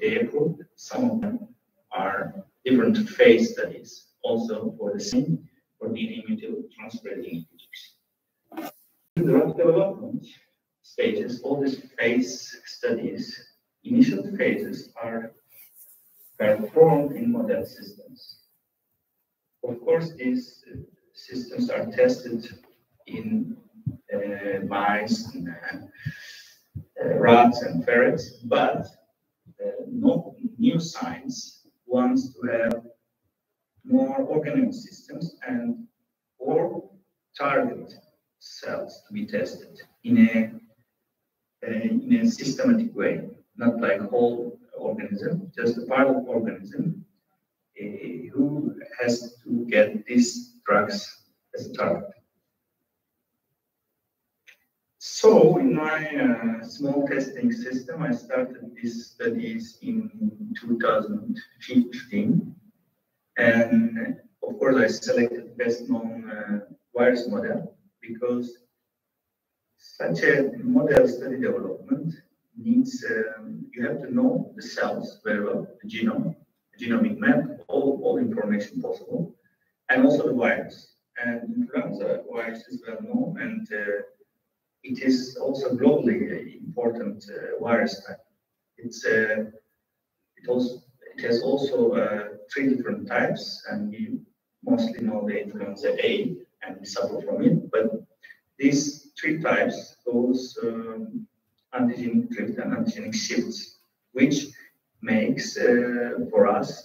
they approved. Some of them are different phase studies, also for the same, for DNA transferring inhibitors. In drug development stages, all these phase studies, initial phases are performed in model systems. Of course, these systems are tested in mice, and, rats, and ferrets, but no new science wants to have more organelle systems and or target cells to be tested in a systematic way, not like whole organism, just a part of organism who has to get these drugs as a target. So in my small testing system, I started these studies in 2015. And of course, I selected best known virus model because such a model study development needs, you have to know the cells very well, the genome, the genomic map, all information possible, and also the virus. And influenza virus is well known, and it is also globally important virus type. It has also 3 different types, and we mostly know the influenza A, and we suffer from it. But these 3 types, those antigenic drift and antigenic shifts, which makes for us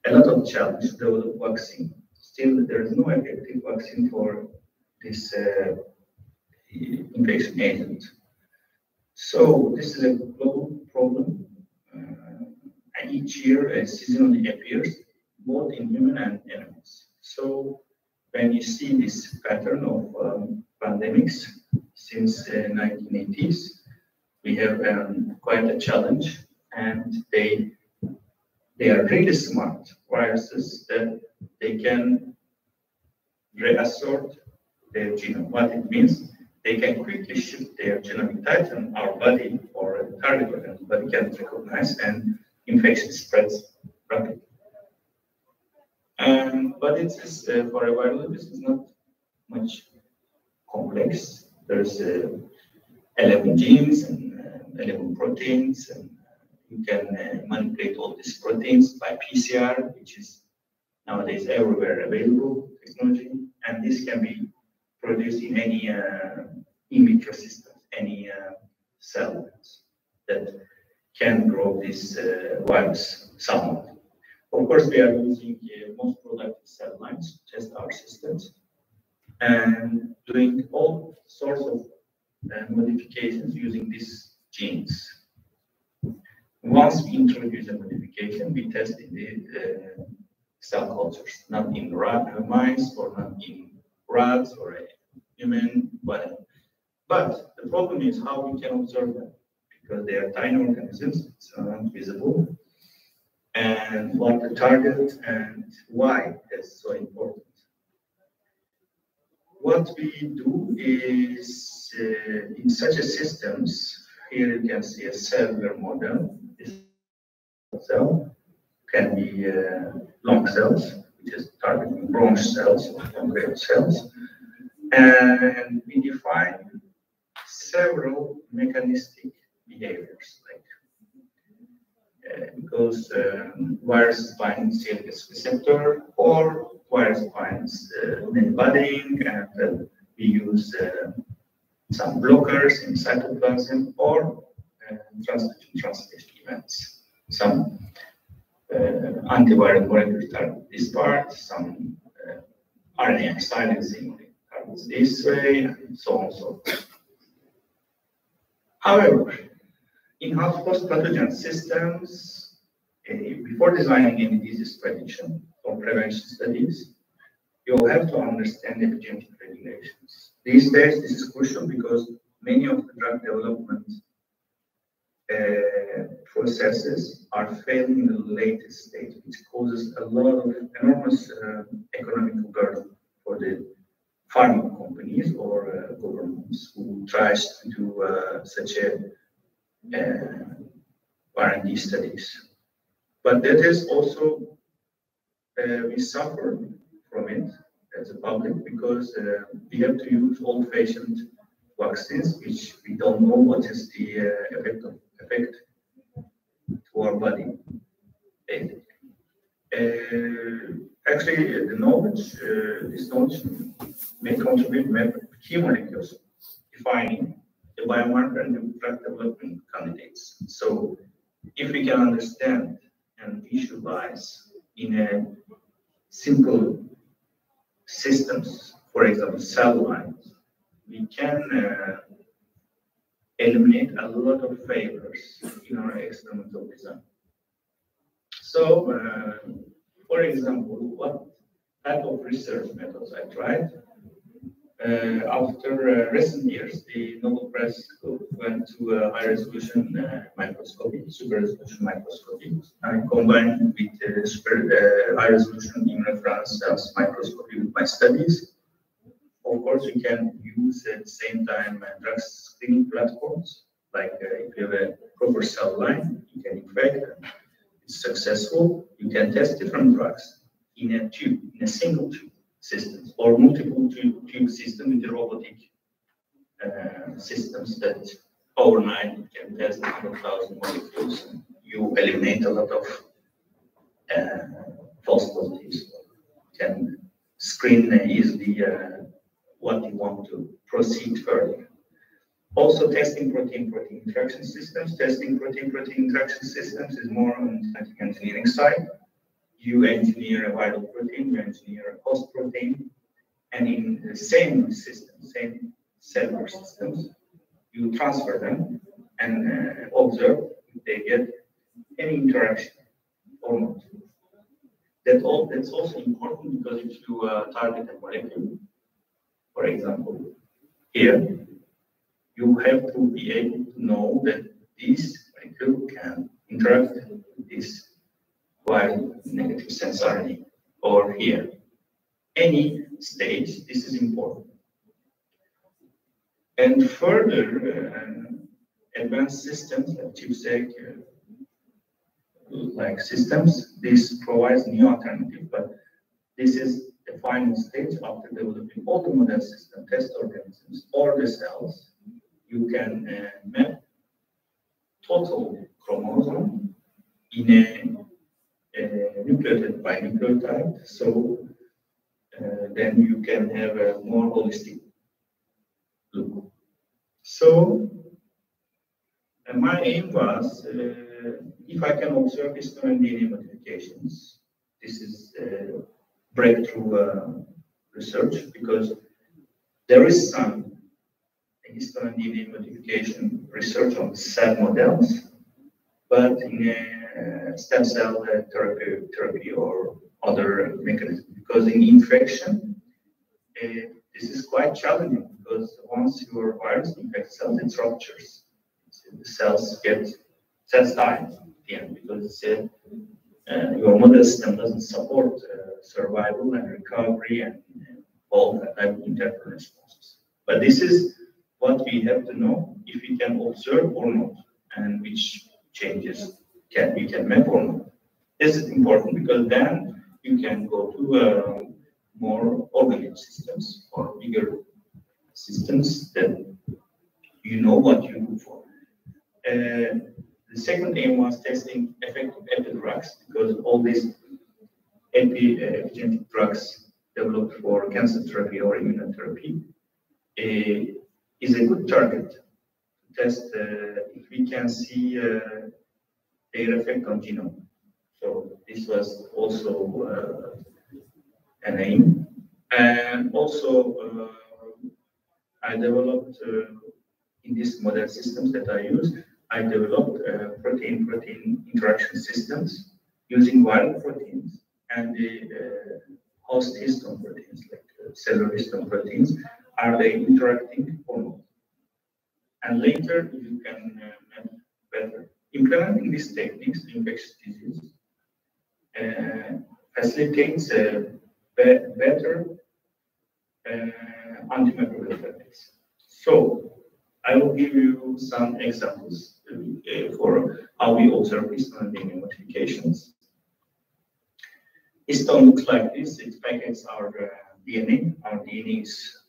a lot of challenge to develop vaccine. Still, there is no effective vaccine for this infection agent. So this is a global problem, and each year it seasonally appears both in human and animals. So when you see this pattern of pandemics since 1980s, we have quite a challenge, and they are really smart viruses that they can reassort their genome. What it means, they can quickly shift their genomic type, and our body or a target organism body can recognize, and infection spreads rapidly. But it is for a viral, this is not much complex. There's 11 genes and 11 proteins, and you can manipulate all these proteins by PCR, which is nowadays everywhere available technology, and this can be produced in any in vitro system, any cell that can grow this virus somewhat. Of course, we are using most productive cell lines to test our systems and doing all sorts of modifications using these genes. Once we introduce a modification, we test in the cell cultures, not in mice or not in rats or human, whatever. But the problem is how we can observe them, because they are tiny organisms, it's not visible. And what the target and why that's so important. What we do is in such a systems, here you can see a cellular model. This cell can be long cells, which is targeting bronch cells or pancreatic cells. And we define several mechanistic behaviors, like because virus binds CLS receptor, or virus binds budding, and we use some blockers in cytoplasm, or translation events. Some antiviral molecules target this part, some RNA silencing targets this way, and so on and so forth. However, in host pathogen systems, before designing any disease prediction or prevention studies, you'll have to understand epigenetic regulations. These days, this is crucial because many of the drug development processes are failing in the latest stage, which causes a lot of enormous economic burden for the pharma companies or governments who tries to do such a R&D studies. But that is also, we suffer from it as a public because we have to use old-fashioned vaccines, which we don't know what is the effect to our body. Actually, the knowledge, this knowledge may contribute key molecules defining the biomarker and the drug development candidates. So, if we can understand and visualize in a simple systems, for example, cell lines, we can eliminate a lot of failures in our experimental design. So, for example, what type of research methods I tried? After recent years, the Nobel Prize group went to high-resolution microscopy, super-resolution microscopy, and combined with high-resolution immunofluorescence microscopy with my studies. Of course, you can use at the same time drug screening platforms, like if you have a proper cell line, you can infect, and it's successful. You can test different drugs in a tube, in a single tube systems, or multiple tube system with the robotic systems that overnight can test 100,000 molecules. And you eliminate a lot of false positives. You can screen easily what you want to proceed further. Also, testing protein-protein interaction systems. Testing protein-protein interaction systems is more on the genetic engineering side. You engineer a viral protein, you engineer a host protein, and in the same system, same cellular systems, you transfer them and observe if they get any interaction or not. That's also important because if you target a molecule, for example, here, you have to be able to know that this molecule can interact with this viral negative sense RNA, or here. Any stage, this is important. And further, advanced systems like chipsec, like systems, this provides new alternative, but this is the final stage after developing all the model system, test organisms, or the cells. You can map total chromosome in a nucleotide by nucleotide, so then you can have a more holistic look. So my aim was, if I can observe histone DNA modifications, this is breakthrough research, because there is some histone DNA modification research on cell models, but in a stem cell therapy or other mechanism. Because in infection, this is quite challenging, because once your virus infects cells, it ruptures. So the cells die at the end, because your model system doesn't support survival and recovery and all that type of internal responses. But this is what we have to know if we can observe or not, and which changes we can map or not. This is important because then you can go to more organic systems or bigger systems that you know what you look for. The second aim was testing effective epi-drugs, because all these epigenetic drugs developed for cancer therapy or immunotherapy is a good target to test if we can see their effect on genome. So this was also an aim. And also I developed, in these model systems that I use, I developed protein-protein interaction systems using viral proteins and the host histone proteins, like cellular histone proteins. Are they interacting or not? And later you can map better. Implementing these techniques in infectious disease facilitates better antimicrobial therapies. So I will give you some examples for how we observe histone DNA modifications. Histone looks like this. It packets our DNA. Our DNA is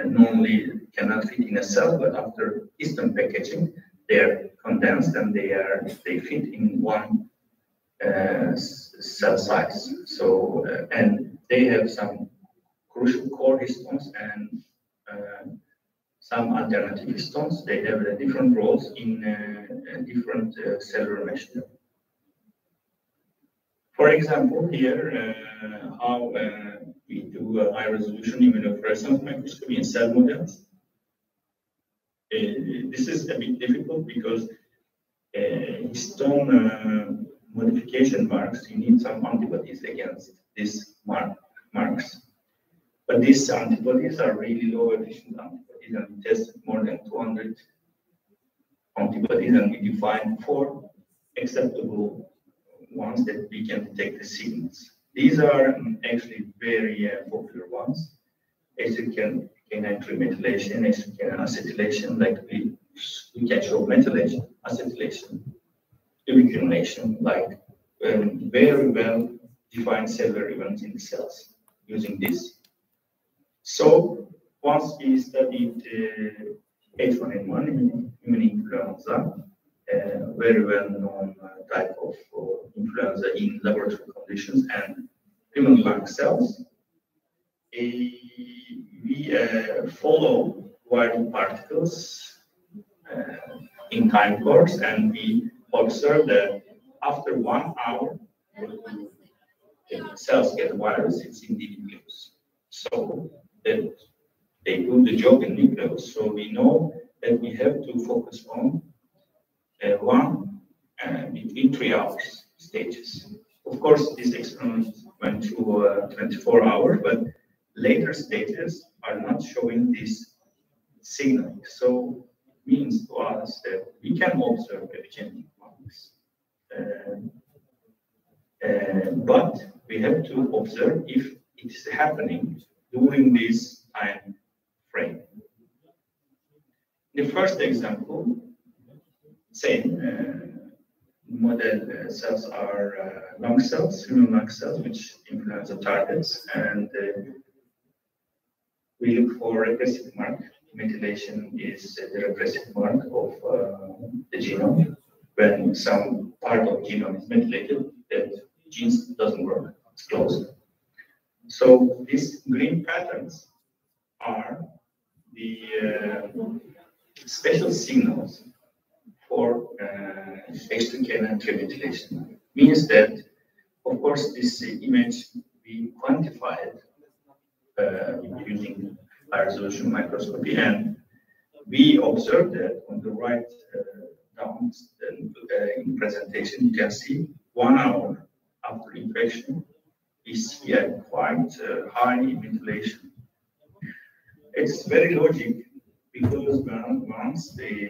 normally cannot fit in a cell, but after histone packaging, they are condensed and they fit in one cell size. So and they have some crucial core histones and some alternative histones. They have different roles in different cellular machinery. For example, here how we do a high-resolution immunofluorescence microscopy in cell models. This is a bit difficult because histone modification marks, you need some antibodies against these marks. But these antibodies are really low efficient antibodies, and we tested more than 200 antibodies, and we defined 4 acceptable ones that we can detect the signals. These are actually very popular ones. Extracanine methylation, extracanine acetylation, like we can show methylation, acetylation, ubiquitination, like very well defined cellular events in the cells using this. So once we studied H1N1 human influenza, very well known type of influenza in laboratory conditions and human lung cells, we follow viral particles in time course, and we observe that after 1 hour, cells get virus, it's in the nucleus. So that they do the job in nucleus. So we know that we have to focus on between 3 hours stages. Of course, this experiment went through 24 hours, but later stages are not showing this signal. So it means to us that we can observe epigenetic marks. But we have to observe if it is happening during this time frame. The first example, same model cells are lung cells, human lung cells, which influenza targets, and we look for repressive mark. Methylation is the repressive mark of the genome. When some part of genome is methylated, that genes doesn't work, it's closed. So these green patterns are the special signals for extracanine remethylation. Means that, of course, this image we quantified using high-resolution microscopy, and we observed that on the right down in presentation, you can see 1 hour after infection, we see a quite high methylation. It's very logic because once the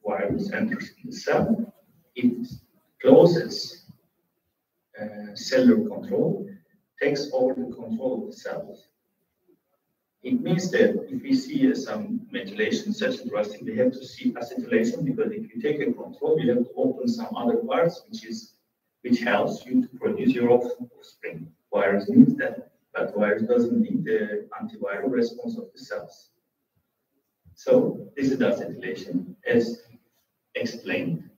virus enters in the cell, it closes cellular control, takes over the control of the cells. It means that if we see some methylation, such as rusting, we have to see acetylation, because if you take a control, you have to open some other parts, which helps you to produce your offspring. Virus needs that, but virus doesn't need the antiviral response of the cells. So this is acetylation. As explained,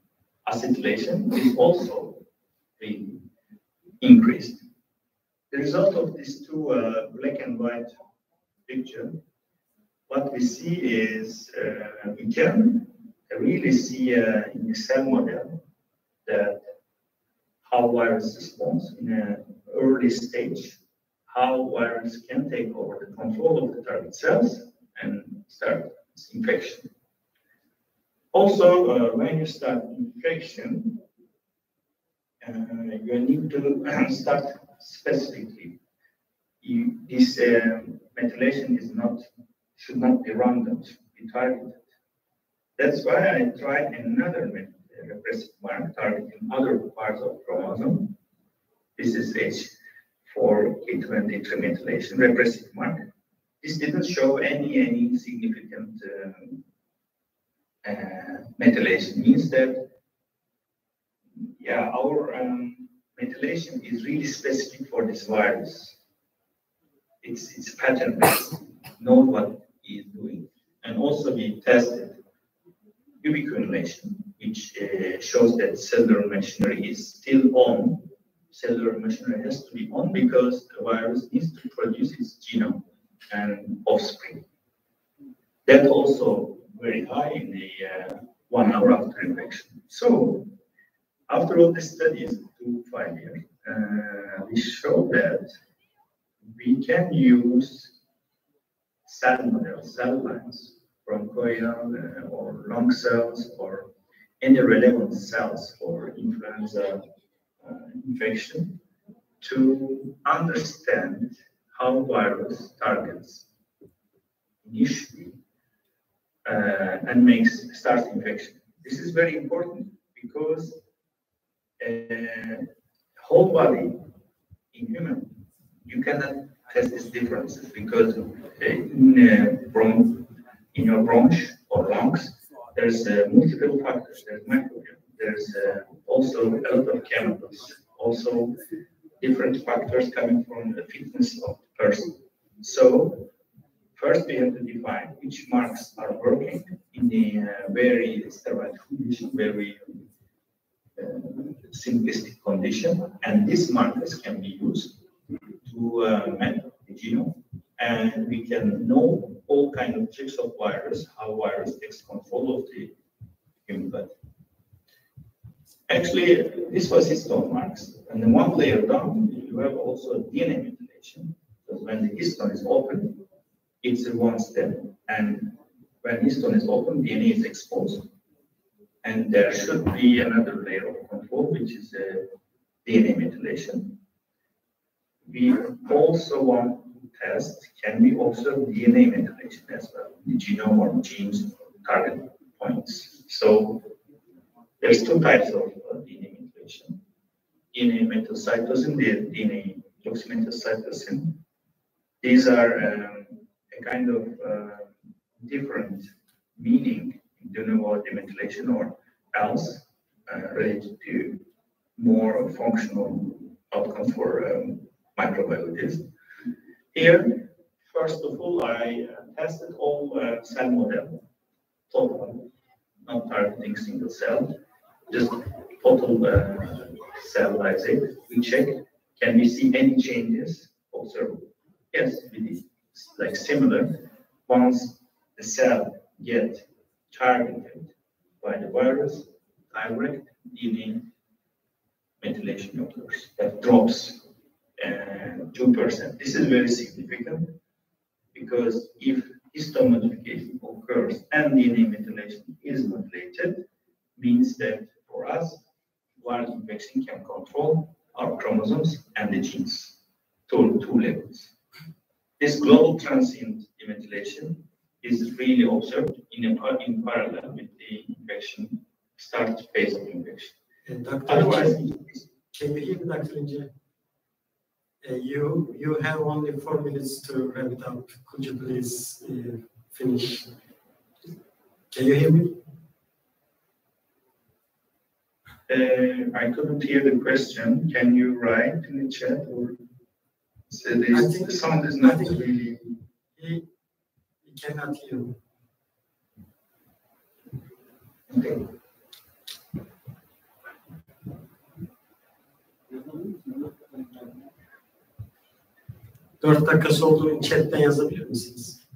acetylation is also being increased. The result of these two black and white picture, what we see is we can really see in the cell model that how virus responds in an early stage, how virus can take over the control of the target cells and start its infection. Also, when you start infection, you need to start specifically. This methylation should not be random, should be targeted. That's why I tried another repressive mark targeting other parts of chromosome. This is H4K23 methylation repressive mark. This didn't show any significant methylation means that, yeah, our methylation is really specific for this virus. It's pattern based, knows what it's doing. And also we tested ubiquination, which shows that cellular machinery is still on. Cellular machinery has to be on because the virus needs to produce its genome and offspring. That also very high in the 1 hour after infection. So after all the studies, 2 to 5 years, we show that we can use cell models, cell lines from coronal or lung cells or any relevant cells for influenza infection to understand how virus targets initially and starts infection. This is very important because whole body in human, you cannot test these differences because in your bronch or lungs, there's multiple factors. There's microbiome. There's also a lot of chemicals. Also, different factors coming from the fitness of the person. So, first we have to define which marks are working in the very sterile condition, very simplistic condition, and these markers can be used to map the genome, and we can know all kinds of tricks of virus, how virus takes control of the human body. Actually, this was histone marks, and then 1 layer down, you have also DNA methylation, because when the histone is open, it's a 1 step, and when histone is open, DNA is exposed, and there should be another layer of control, which is DNA methylation. We also want to test, can we observe DNA methylation as well, the genome or genes target points. So there's 2 types of DNA methylation. DNA methylcytosine, the DNA deoxymethyl-cytosine. These are a kind of different meaning in de novo demethylation or else related to more functional outcomes for microbiologists. Here, first of all, I tested all cell model, total, not targeting single cell, just total cell lysis. We check, can we see any changes observed? Yes, we did. It's like similar. Once the cell gets targeted by the virus, direct DNA methylation occurs. That drops 2%. This is very significant because if histone modification occurs and DNA methylation is modulated, means that for us, virus infection can control our chromosomes and the genes to 2 levels. This global transient demethylation is really observed in parallel with the infection start phase of infection. Otherwise, can you hear me, Dr. Ince? You have only 4 minutes to wrap it up. Could you please finish? Can you hear me? I couldn't hear the question. Can you write in the chat or say the sound is not really? He cannot hear me. Okay. Dört dakikası olduğu chatten yazabilir misiniz?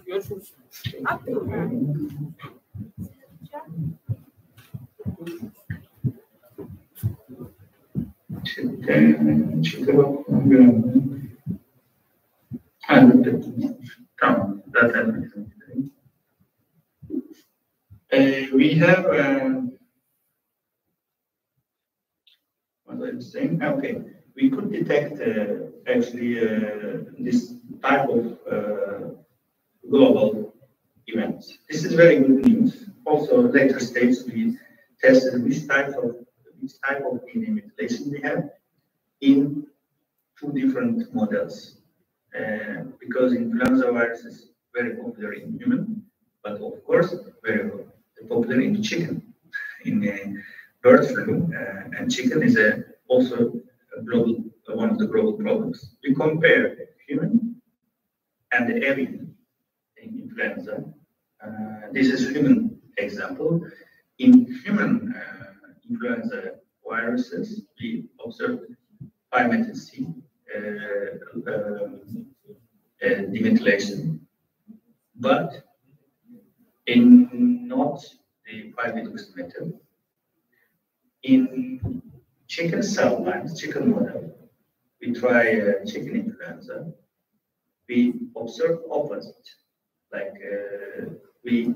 Görüşürüz. We have what I was saying. Okay, we could detect actually this type of global events. This is very good news. Also, later stage we tested which type of DNA methylation we have in 2 different models. Because influenza virus is very popular in human, but of course very popular in chicken, in bird flu, and chicken is also a global, one of the global problems. We compare human and the avian influenza. This is human example. In human influenza viruses, we observe 5-methyl-C demethylation, but in not the 5-methyl. In chicken cell lines, chicken model, we try chicken influenza. We observe opposite, like we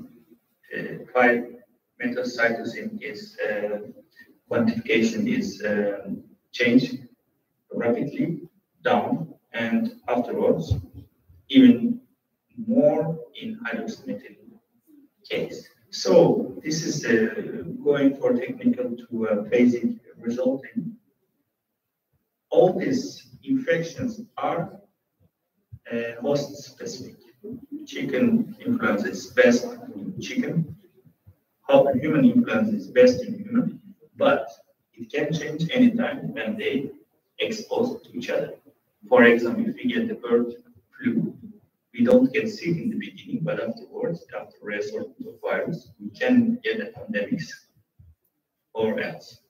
5-methyl-cytosine is quantification is changed rapidly down, and afterwards even more in hydroxymethyl case. So this is going for technical to basic resulting. All these infections are host specific. Chicken influenza is best in chicken. Human influenza is best in human, but it can change anytime when they expose to each other. For example, if we get the bird flu, we don't get sick in the beginning, but afterwards, after resorting of virus, we can get a pandemic or else.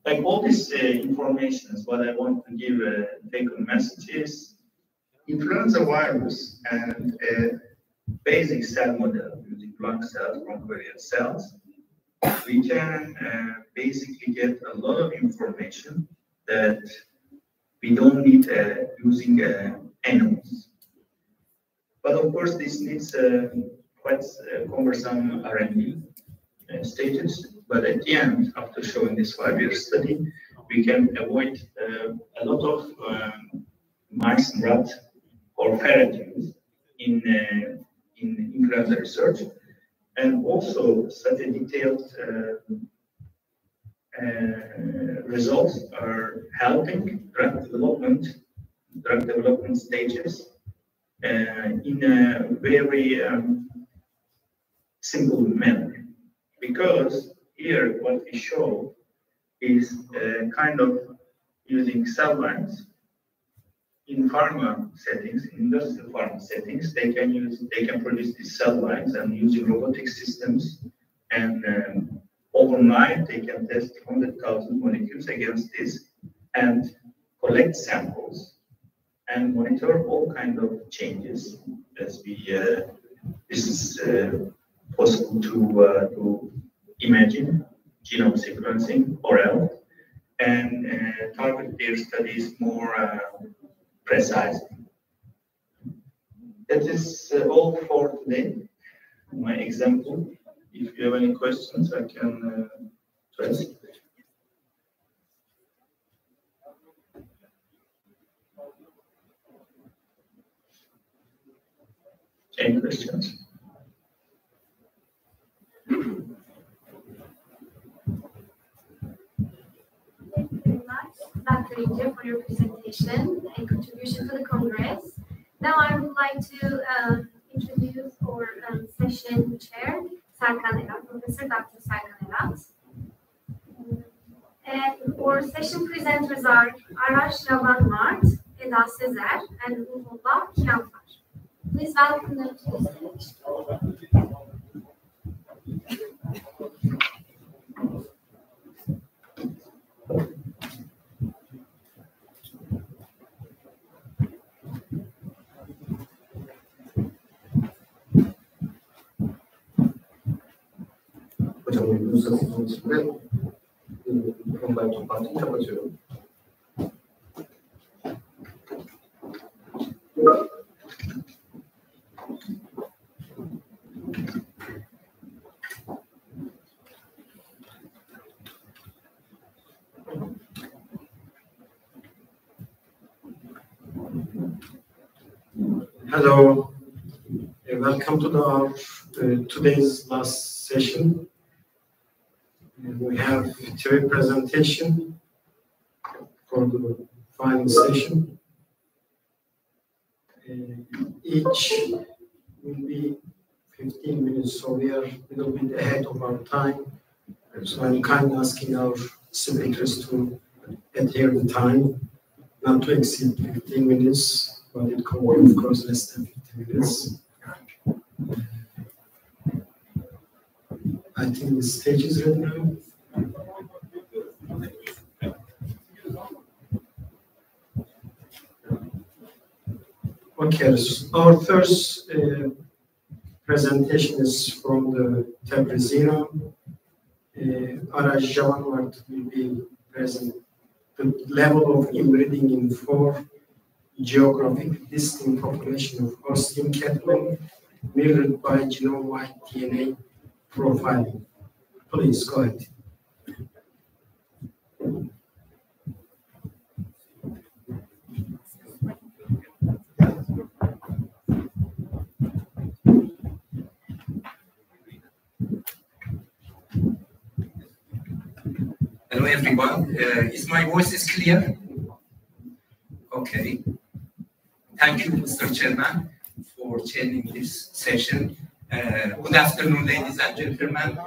Like all this information is what I want to give take-home message is influenza virus and basic cell model using lung cells, bronchial cells. We can basically get a lot of information that we don't need using animals. But of course, this needs quite cumbersome R&D stages. But at the end, after showing this 5-year study, we can avoid a lot of mice and rat or ferret use in influenza research, and also such a detailed results are helping drug development stages in a very simple manner, because here what we show is kind of using cell lines in pharma settings, in industrial pharma settings. They can produce these cell lines, and using robotic systems, and overnight they can test 100,000 molecules against this and collect samples and monitor all kinds of changes as we this is possible to imagine genome sequencing or else, and target their studies more precisely. That is all for today. My example. If you have any questions, I can address. Any questions? Thank you very much, Dr. Ince, for your presentation and contribution to the Congress. Now I would like to introduce our session chair, Serkan Erat, Professor Dr. Serkan Erat. And our session presenters are Arash Ravan Mart, Eda Sezer, and Ruhullah Kianfar. Please welcome them to the stage. Hocam uygunsanız içinde mikrofondan toplantıyı kapatıyorum. Hello, welcome to our today's last session. We have 3 presentations for the final session. Each will be 15 minutes, so we are a little bit ahead of our time. So I'm kindly asking our speakers to adhere to time, not to exceed 15 minutes, but it can be, of course, less than 15 minutes. I think the stage is ready now. Okay, so our first presentation is from the Tebrizina. Araj Javanwart will be present. The level of inbreeding in 4 geographic distinct population of Holstein cattle, mirrored by genome-wide DNA profiling. Please go ahead. Hello everyone, is my voice clear? Okay. Thank you, Mr. Chairman, for chairing this session. Good afternoon, ladies and gentlemen.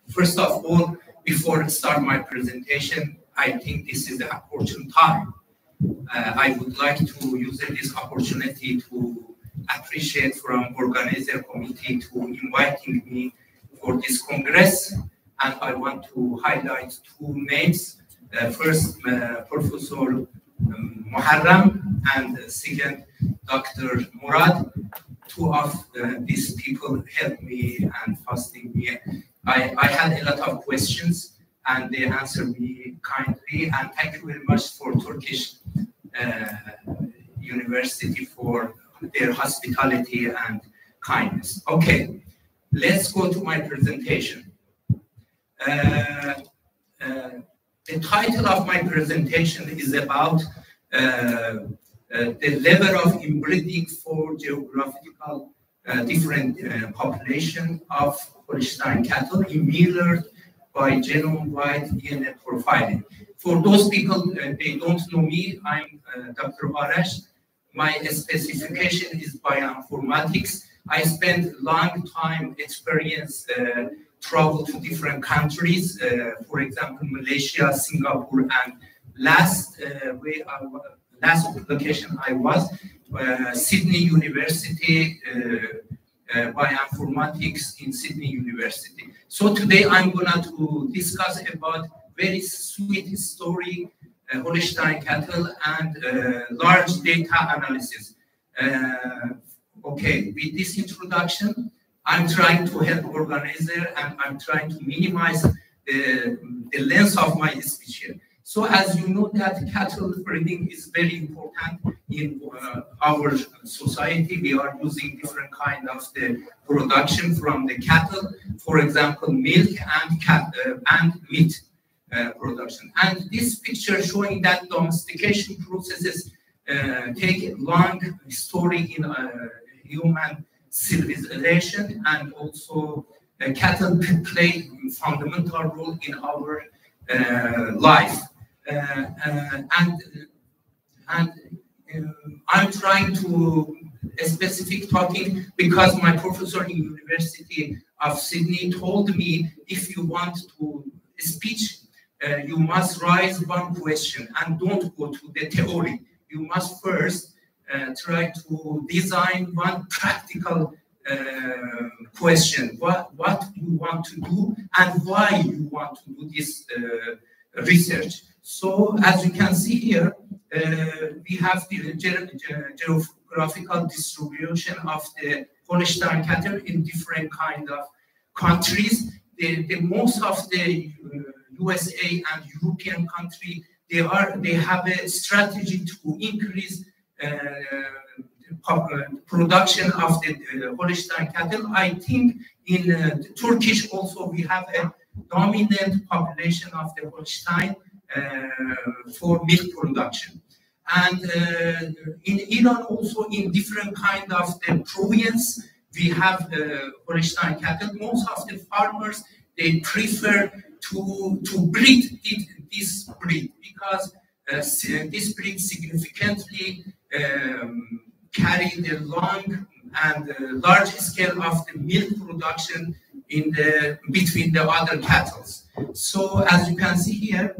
First of all, before I start my presentation, I think this is the opportune time. I would like to use this opportunity to appreciate from organizer committee to inviting me for this congress. And I want to highlight 2 names. First, Professor Muharram, and second, Dr. Murad. 2 of these people helped me and fasting me. I had a lot of questions and they answered me kindly. And thank you very much for Turkish University for their hospitality and kindness. Okay, let's go to my presentation. The title of my presentation is about the level of inbreeding for geographical different population of Holstein cattle mirrored by genome-wide DNA profiling. For those people, they don't know me, I'm Dr. Arash. My specification is bioinformatics. I spent long time experience travel to different countries, for example, Malaysia, Singapore, and last location I was, Sydney University, bioinformatics in Sydney University. So today I'm gonna to discuss about very sweet story, Holstein cattle and large data analysis. Okay, with this introduction, I'm trying to help organizer and I'm trying to minimize the length of my speech here. So as you know that cattle breeding is very important in our society. We are using different kind of the production from the cattle, for example, milk and meat production. And this picture showing that domestication processes take a long story in human civilization, and also cattle play a fundamental role in our life. I'm trying to specific talking because my professor in University of Sydney told me if you want to speech, you must raise one question and don't go to the theory. You must first try to design one practical question, what you want to do and why you want to do this research. So as you can see here, we have the geographical distribution of the Holstein cattle in different kind of countries. The most of the USA and European country, they have a strategy to increase production of the Holstein cattle. I think in Turkish also we have a dominant population of the Holstein for milk production. And in Iran also in different kind of the province we have Holstein cattle. Most of the farmers, they prefer to breed this breed because this breed significantly carry the long and large scale of the milk production in between the other cattle. So as you can see here,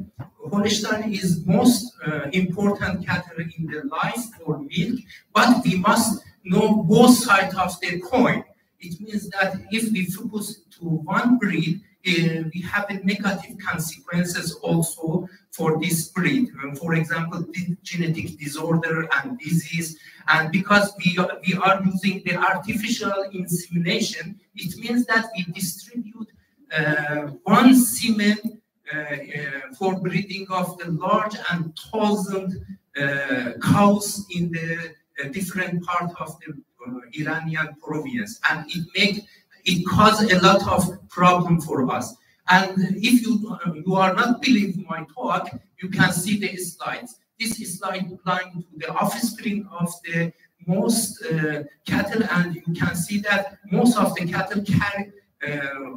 Holstein is most important cattle in the life for milk, but we must know both sides of the coin. It means that if we focus to one breed, we have negative consequences also for this breed. For example, the genetic disorder and disease. And because we are using the artificial insemination, it means that we distribute one semen for breeding of the large and 1,000 cows in the different part of the Iranian province, and it caused a lot of problem for us. And if you are not believing my talk, you can see the slides. This slide belongs to the offspring of the most cattle, and you can see that most of the cattle carry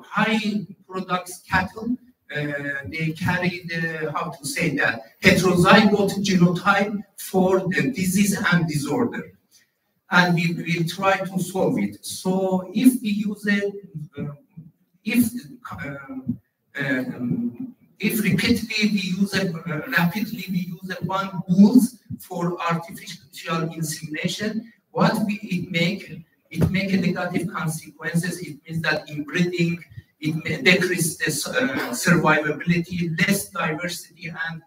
high products cattle. They carry the, how to say that, heterozygote genotype for the disease and disorder. And we will try to solve it. So if we use it, if repeatedly we use it, rapidly we use it one bulls for artificial insemination, what it make negative consequences. It means that inbreeding, it may decrease the survivability, less diversity, and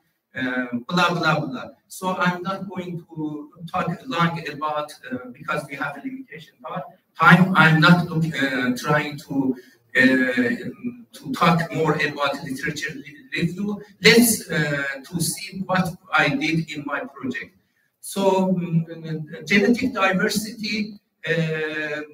blah, blah, blah. So I'm not going to talk long about, because we have a limitation time, I'm not trying to talk more about literature review. Let's to see what I did in my project. So genetic diversity, it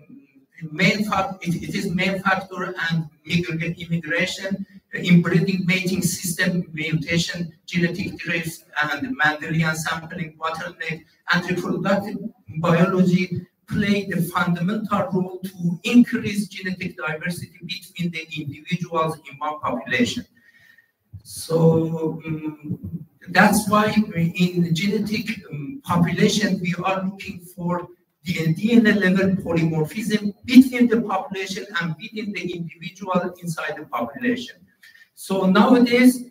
is main factor, and immigration, inbreeding, mating system, mutation, genetic drift, and Mendelian sampling, bottleneck, and reproductive biology play the fundamental role to increase genetic diversity between the individuals in one population. So that's why in the genetic population, we are looking for the DNA level polymorphism between the population and within the individual inside the population. So nowadays,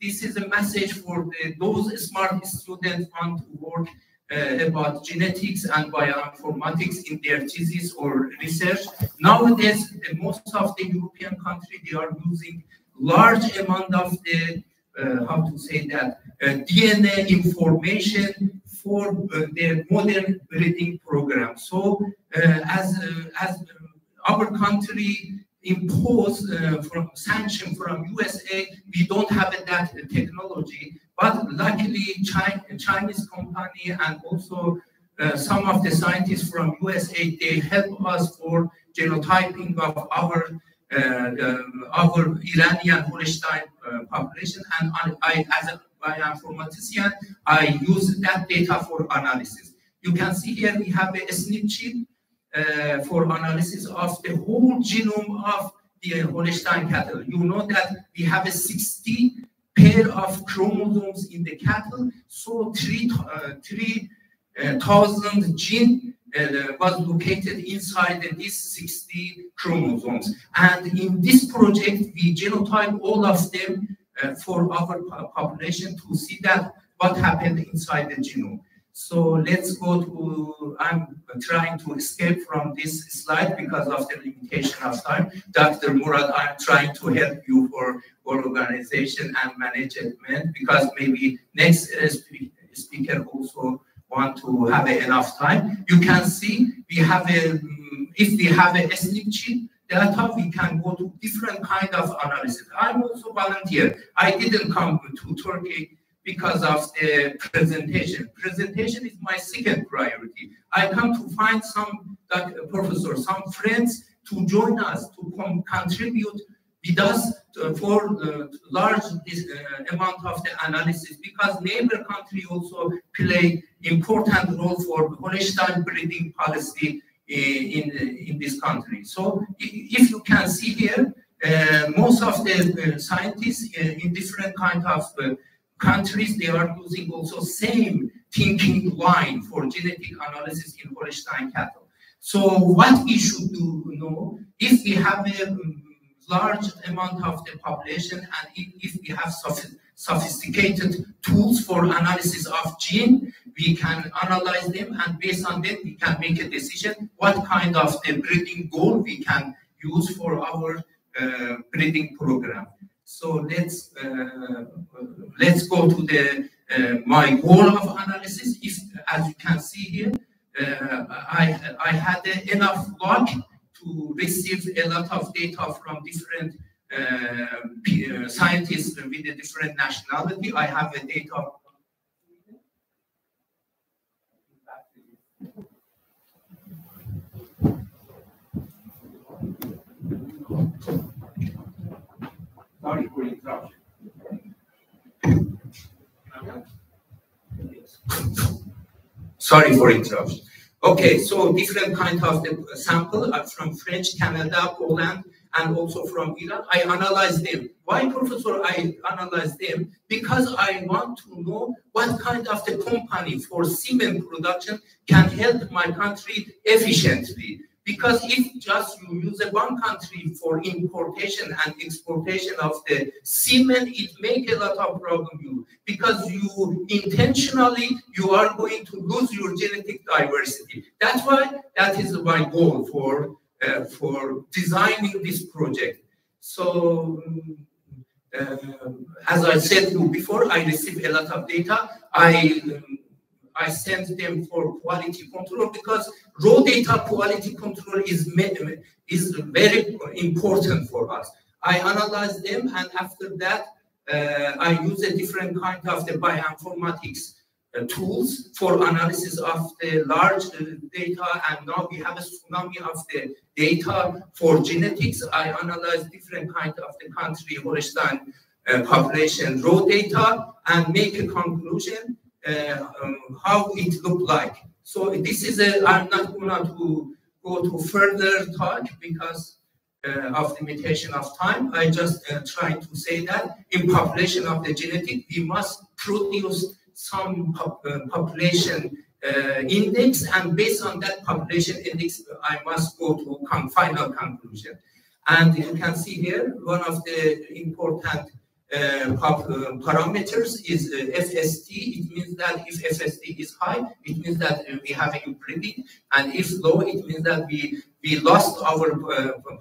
this is a message for those smart students want to work about genetics and bioinformatics in their thesis or research. Nowadays, most of the European countries, they are using large amount of the, how to say that, DNA information for their modern breeding program. So as our country impose from sanction from USA, we don't have that technology, but luckily Chinese company and also some of the scientists from USA, they help us for genotyping of our Iranian Holstein population, and I, as a bioinformatician, I use that data for analysis. You can see here we have a SNP chip for analysis of the whole genome of the Holstein cattle. You know that we have a 60 pair of chromosomes in the cattle, so 3,000 gene was located inside these 60 chromosomes. And in this project, we genotype all of them for our population to see that what happened inside the genome. So let's go to, I'm trying to escape from this slide because of the limitation of time. Dr. Murad, I'm trying to help you for organization and management, because maybe next speaker also want to have enough time. You can see we have a, if we have a SNP chip data, we can go to different kind of analysis. I'm also volunteer. I didn't come to Turkey because of the presentation. Presentation is my second priority. I come to find some professors, some friends to join us, to contribute with us for large amount of the analysis, because neighbor country also play important role for Holstein breeding policy in this country. So if you can see here, most of the scientists in different kind of countries, they are using also same thinking line for genetic analysis in Holstein cattle. So what we should do, know, if we have a large amount of the population and if we have sophisticated tools for analysis of gene, we can analyze them, and based on them we can make a decision what kind of the breeding goal we can use for our breeding program. So let's go to the my goal of analysis. If, as you can see here, I had enough luck to receive a lot of data from different scientists with a different nationality. I have a data. Sorry for interruption. Sorry for interruption. Okay, so different kind of the sample from French, Canada, Poland, and also from Iran. I analyzed them. Why, Professor, I analyzed them? Because I want to know what kind of the company for semen production can help my country efficiently. Because if just you use one country for importation and exportation of the semen, it make a lot of problem. Because you intentionally, you are going to lose your genetic diversity. That's why that is my goal for designing this project. So, as I said to you before, I received a lot of data. I sent them for quality control because raw data quality control is very important for us. I analyzed them, and after that, I use a different kind of the bioinformatics tools for analysis of the large data, and now we have a tsunami of the data for genetics. I analyze different kind of the country, Holstein population raw data, and make a conclusion how it looked like. So this is I'm not going to go to further talk because of limitation of time. I just try to say that in population of the genetic, we must produce some population index, and based on that population index, I must go to final conclusion. And you can see here, one of the important parameters is FST. It means that if FST is high, it means that we have inbreeding, and if low, it means that we lost our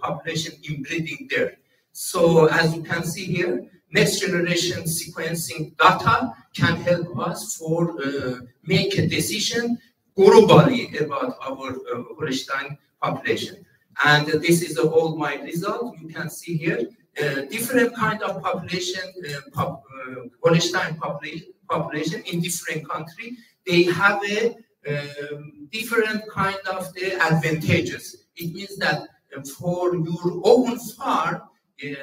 population inbreeding there. So as you can see here, next generation sequencing data can help us for make a decision globally about our Holstein population. And this is all my result. You can see here different kind of population, Holstein population in different countries. They have a different kind of the advantages. It means that for your own farm,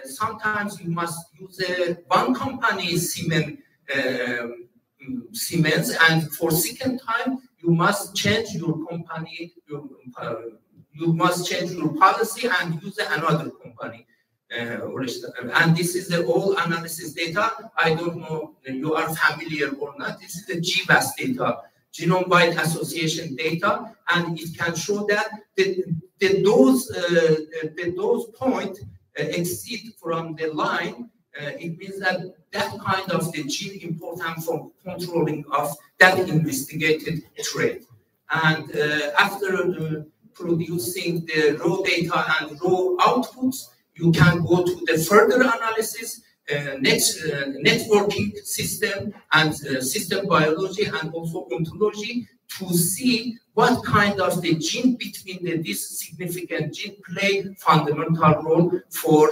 sometimes you must use one company semen, and for second time you must change your company. You must change your policy and use another company. And this is the all analysis data. I don't know if you are familiar or not. This is the ICVAS data, genome-wide association data, and it can show that those points exceed from the line. It means that that kind of the gene important for controlling of that investigated trait. And after producing the raw data and raw outputs, you can go to the further analysis, networking system and system biology and also ontology to see what kind of the gene between this significant gene play fundamental role for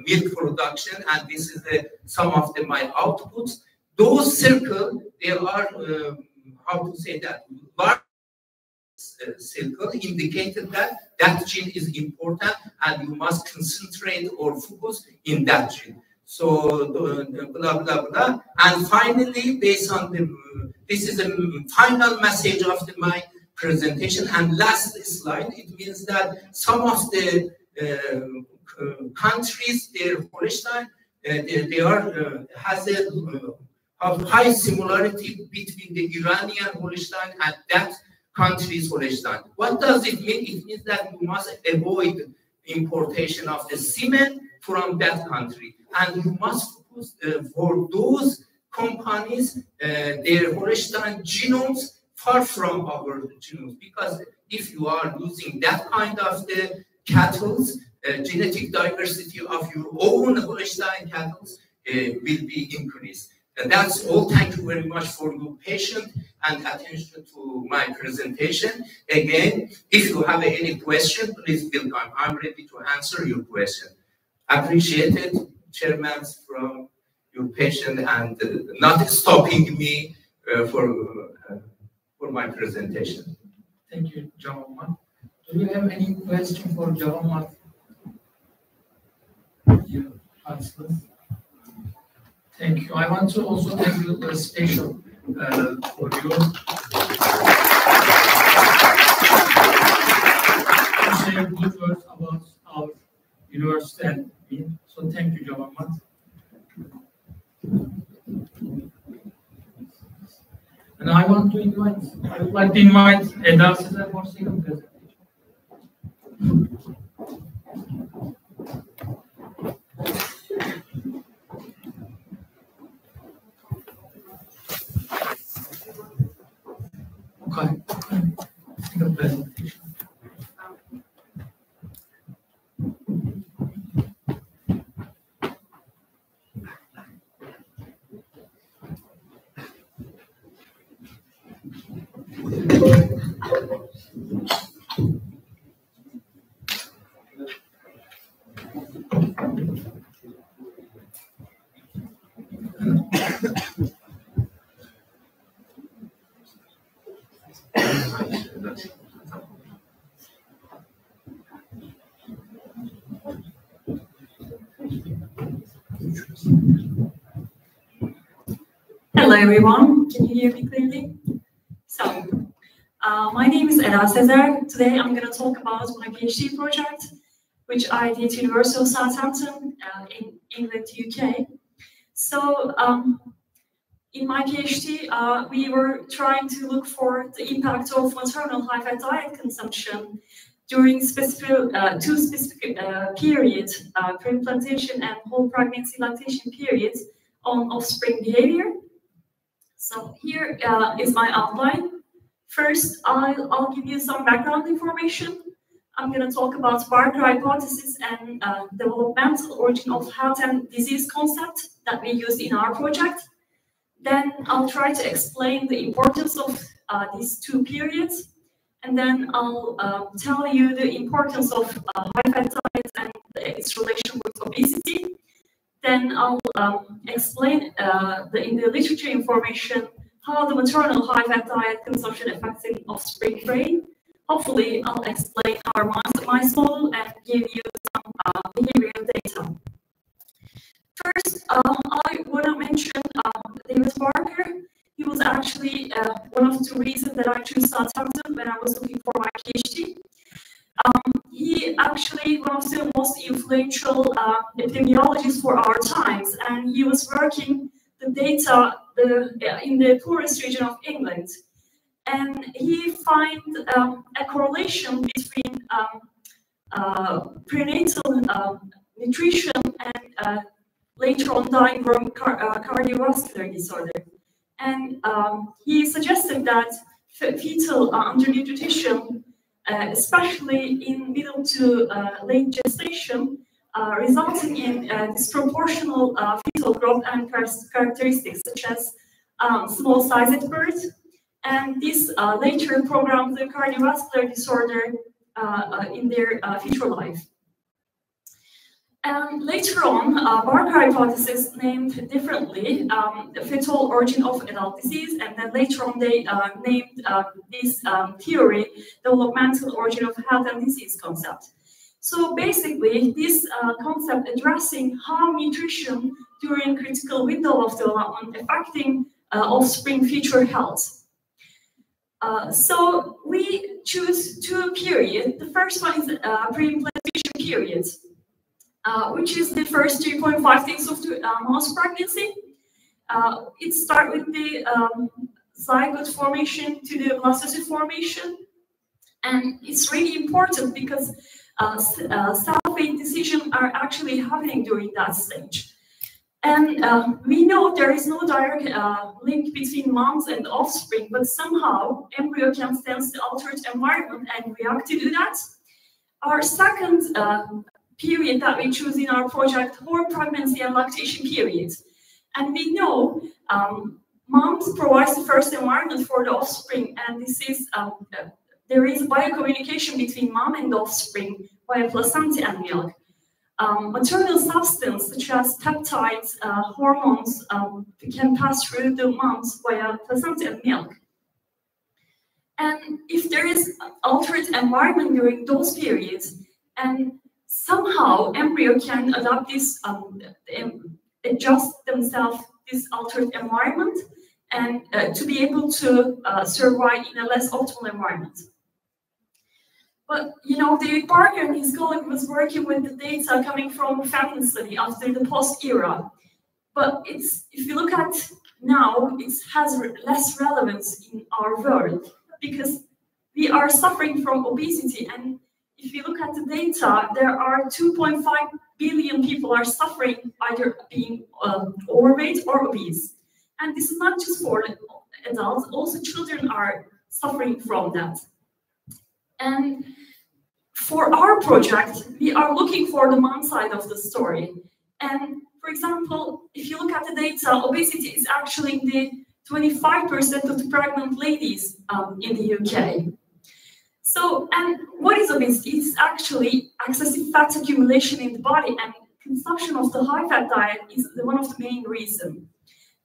milk production. And this is some of my outputs. Those circles, they are, how to say that, large circle indicated that that gene is important and you must concentrate or focus in that gene. So blah blah blah. And finally, based on this is the final message of my presentation and last slide. It means that some of the countries, their Holstein, they are has a high similarity between the Iranian Holstein and that countries Holstein. What does it mean? It means that you must avoid importation of the semen from that country, and you must focus for those companies their Holstein genomes far from our genomes, because if you are using that kind of the cattle, genetic diversity of your own Holstein cattle will be increased. And that's all. Thank you very much for your patience and attention to my presentation. Again, if you have any question, please feel free. I'm ready to answer your question. Appreciated, Chairman, from your patience and not stopping me for my presentation. Thank you, Devamı. Do you have any question for Devamı? You answer. Thank you. I want to also thank you special for your to say good words about our university and me. So thank you, Devamı. And I would like to invite Eda Sezer for second presentation. Okay. Second presentation. Hello everyone, can you hear me clearly? So, my name is Eda Sezer. Today I'm going to talk about my PhD project, which I did at University of Southampton in England, UK. So, in my PhD, we were trying to look for the impact of maternal high-fat diet consumption during two specific periods, pre-implantation and whole pregnancy lactation periods on offspring behavior. So here is my outline. First, I'll give you some background information. I'm going to talk about Barker hypothesis and developmental origin of health and disease concept that we used in our project. Then I'll try to explain the importance of these two periods. And then I'll tell you the importance of high-fat diet and its relation with obesity. Then I'll explain in the literature information how the maternal high-fat diet consumption affects the offspring brain. Hopefully, I'll explain our mice model and give you some behavioral data. First, I want to mention David Barker. He was actually one of the two reasons that I chose Southampton when I was looking for my PhD. He actually one of the most influential epidemiologists for our times, and he was working the data in the poorest region of England. And he found a correlation between prenatal nutrition and later on dying from cardiovascular disorder. And he suggested that fetal undernutrition, especially in middle to late gestation, resulting in disproportional fetal growth and characteristics such as small size at birth. And this later programmed the cardiovascular disorder in their future life. And later on, Barker hypothesis named differently the fetal origin of adult disease, and then later on they named this theory developmental origin of health and disease concept. So basically, this concept addressing how nutrition during critical window of development affecting offspring future health. So we choose two periods. The first one is pre-implantation period, which is the first 3.5 days of the mouse pregnancy. It starts with the zygote formation to the blastocyst formation. And it's really important because self-weight decisions are actually happening during that stage. And we know there is no direct link between moms and offspring, but somehow embryo can sense the altered environment and react to that. Our second period that we choose in our project, whole pregnancy and lactation period. And we know moms provides the first environment for the offspring, and this is there is biocommunication between mom and the offspring via placenta and milk. Maternal substance such as peptides, hormones can pass through the moms via placenta and milk. And if there is altered environment during those periods, and somehow embryo can adapt this, adjust themselves this altered environment, and to be able to survive in a less optimal environment. But you know, David Barker and his colleague was working with the data coming from family study after the post era. But if you look at now, it has less relevance in our world because we are suffering from obesity. And if you look at the data, there are 2.5 billion people are suffering either being overweight or obese. And this is not just for adults, also children are suffering from that. And for our project, we are looking for the mom side of the story. And for example, if you look at the data, obesity is actually in the 25% of the pregnant ladies in the UK. So, and what is obesity? It's actually excessive fat accumulation in the body, and consumption of the high-fat diet is one of the main reasons.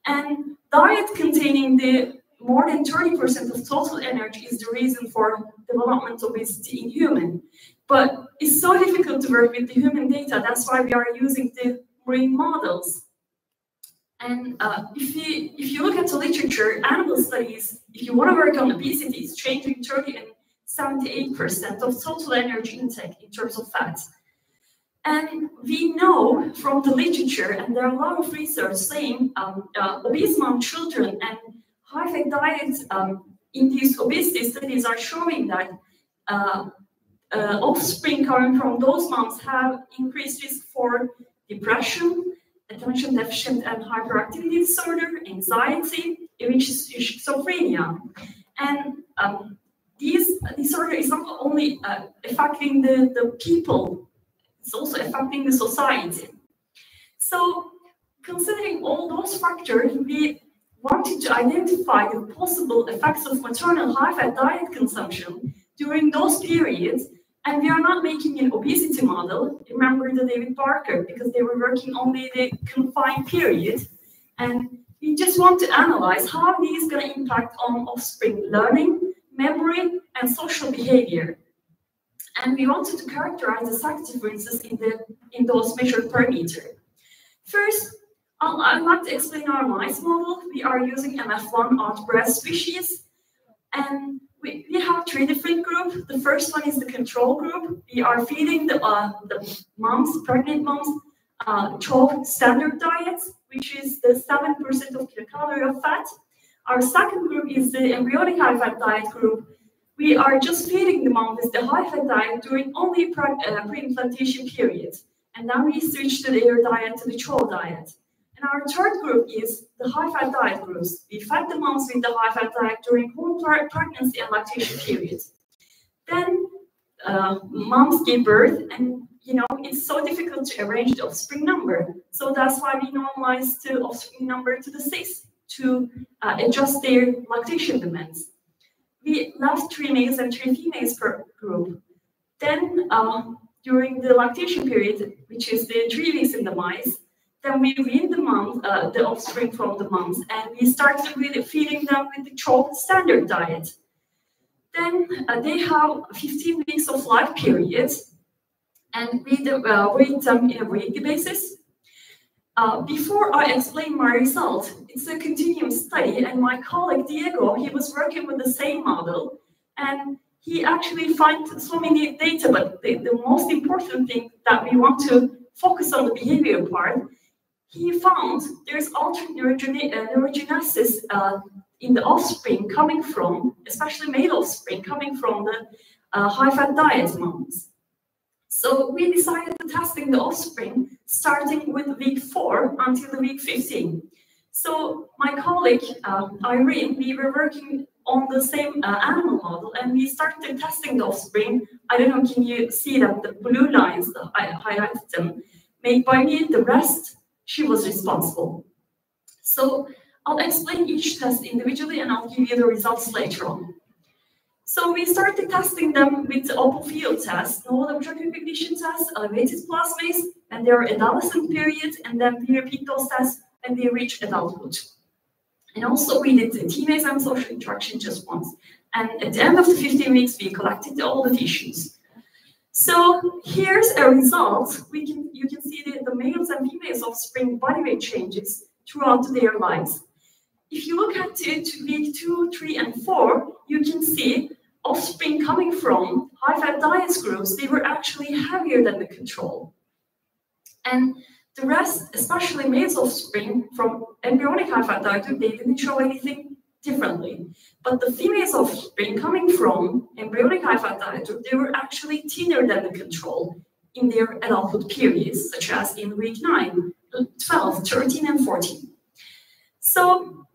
And diet containing the more than 30% of total energy is the reason for development of obesity in human. But it's so difficult to work with the human data. That's why we are using the marine models. And if you look at the literature, animal studies, if you want to work on obesity, it's changing 30 and 78% of total energy intake in terms of fat. And we know from the literature, and there are a lot of research saying obese mom children and high-fat diets induced obesity studies are showing that offspring coming from those moms have increased risk for depression, attention deficit and hyperactivity disorder, anxiety, even schizophrenia. And these disorder is not only affecting the people, it's also affecting the society. So considering all those factors, we wanted to identify the possible effects of maternal high-fat diet consumption during those periods, and we are not making an obesity model. Remember the David Barker, because they were working only the confined period, and we just want to analyze how these is going to impact on offspring learning, memory, and social behavior. And we wanted to characterize the sex differences in those measured parameters. First, I'd like to explain our mice model. We are using MF1 outbred species, and we have 3 different groups. The first one is the control group. We are feeding the moms, pregnant moms, 12 standard diets, which is the 7% of kilocalorie of fat. Our second group is the embryonic high-fat diet group. We are just feeding the mom with the high-fat diet during only pre-implantation period, and then we switch to their diet to the 12 diet. And our third group is the high-fat diet groups. We fed the moms with the high-fat diet during whole pregnancy and lactation periods. Then moms give birth, and you know it's so difficult to arrange the offspring number. So that's why we normalize the offspring number to the 6 to adjust their lactation demands. We left 3 males and 3 females per group. Then during the lactation period, which is the 3 weeks in the mice, then we wean the offspring from the moms, and we started feeding them with the 12 standard diet. Then they have 15 weeks of life period, and we weight them in a weekly basis. Before I explain my result, it's a continuous study, and my colleague Diego, he was working with the same model, and he actually found so many data, but the most important thing that we want to focus on the behavior part, he found there's altered neurogenesis in the offspring coming from, especially male offspring, coming from the high-fat diet moms. So we decided to testing the offspring starting with week 4 until the week 15. So my colleague, Irene, we were working on the same animal model, and we started testing the offspring. I don't know, can you see that the blue lines, I highlighted them, made by me, the rest, she was responsible. So I'll explain each test individually, and I'll give you the results later on. So we started testing them with the open field test, novel object recognition test, elevated plasmids, and their adolescent period, and then we repeat those tests when they reach adulthood. And also we did the T-maze and social interaction just once. And at the end of the 15 weeks, we collected all the tissues. So here's a result. You can see the males and females offspring body weight changes throughout their lives. If you look at it week 2, 3, and 4, you can see offspring coming from high-fat diet groups, they were actually heavier than the control. And the rest, especially males offspring from embryonic high-fat diet group, they didn't show anything differently. But the females offspring coming from embryonic high-fat diet group, they were actually thinner than the control in their adulthood periods, such as in week 9, 12, 13, and 14. So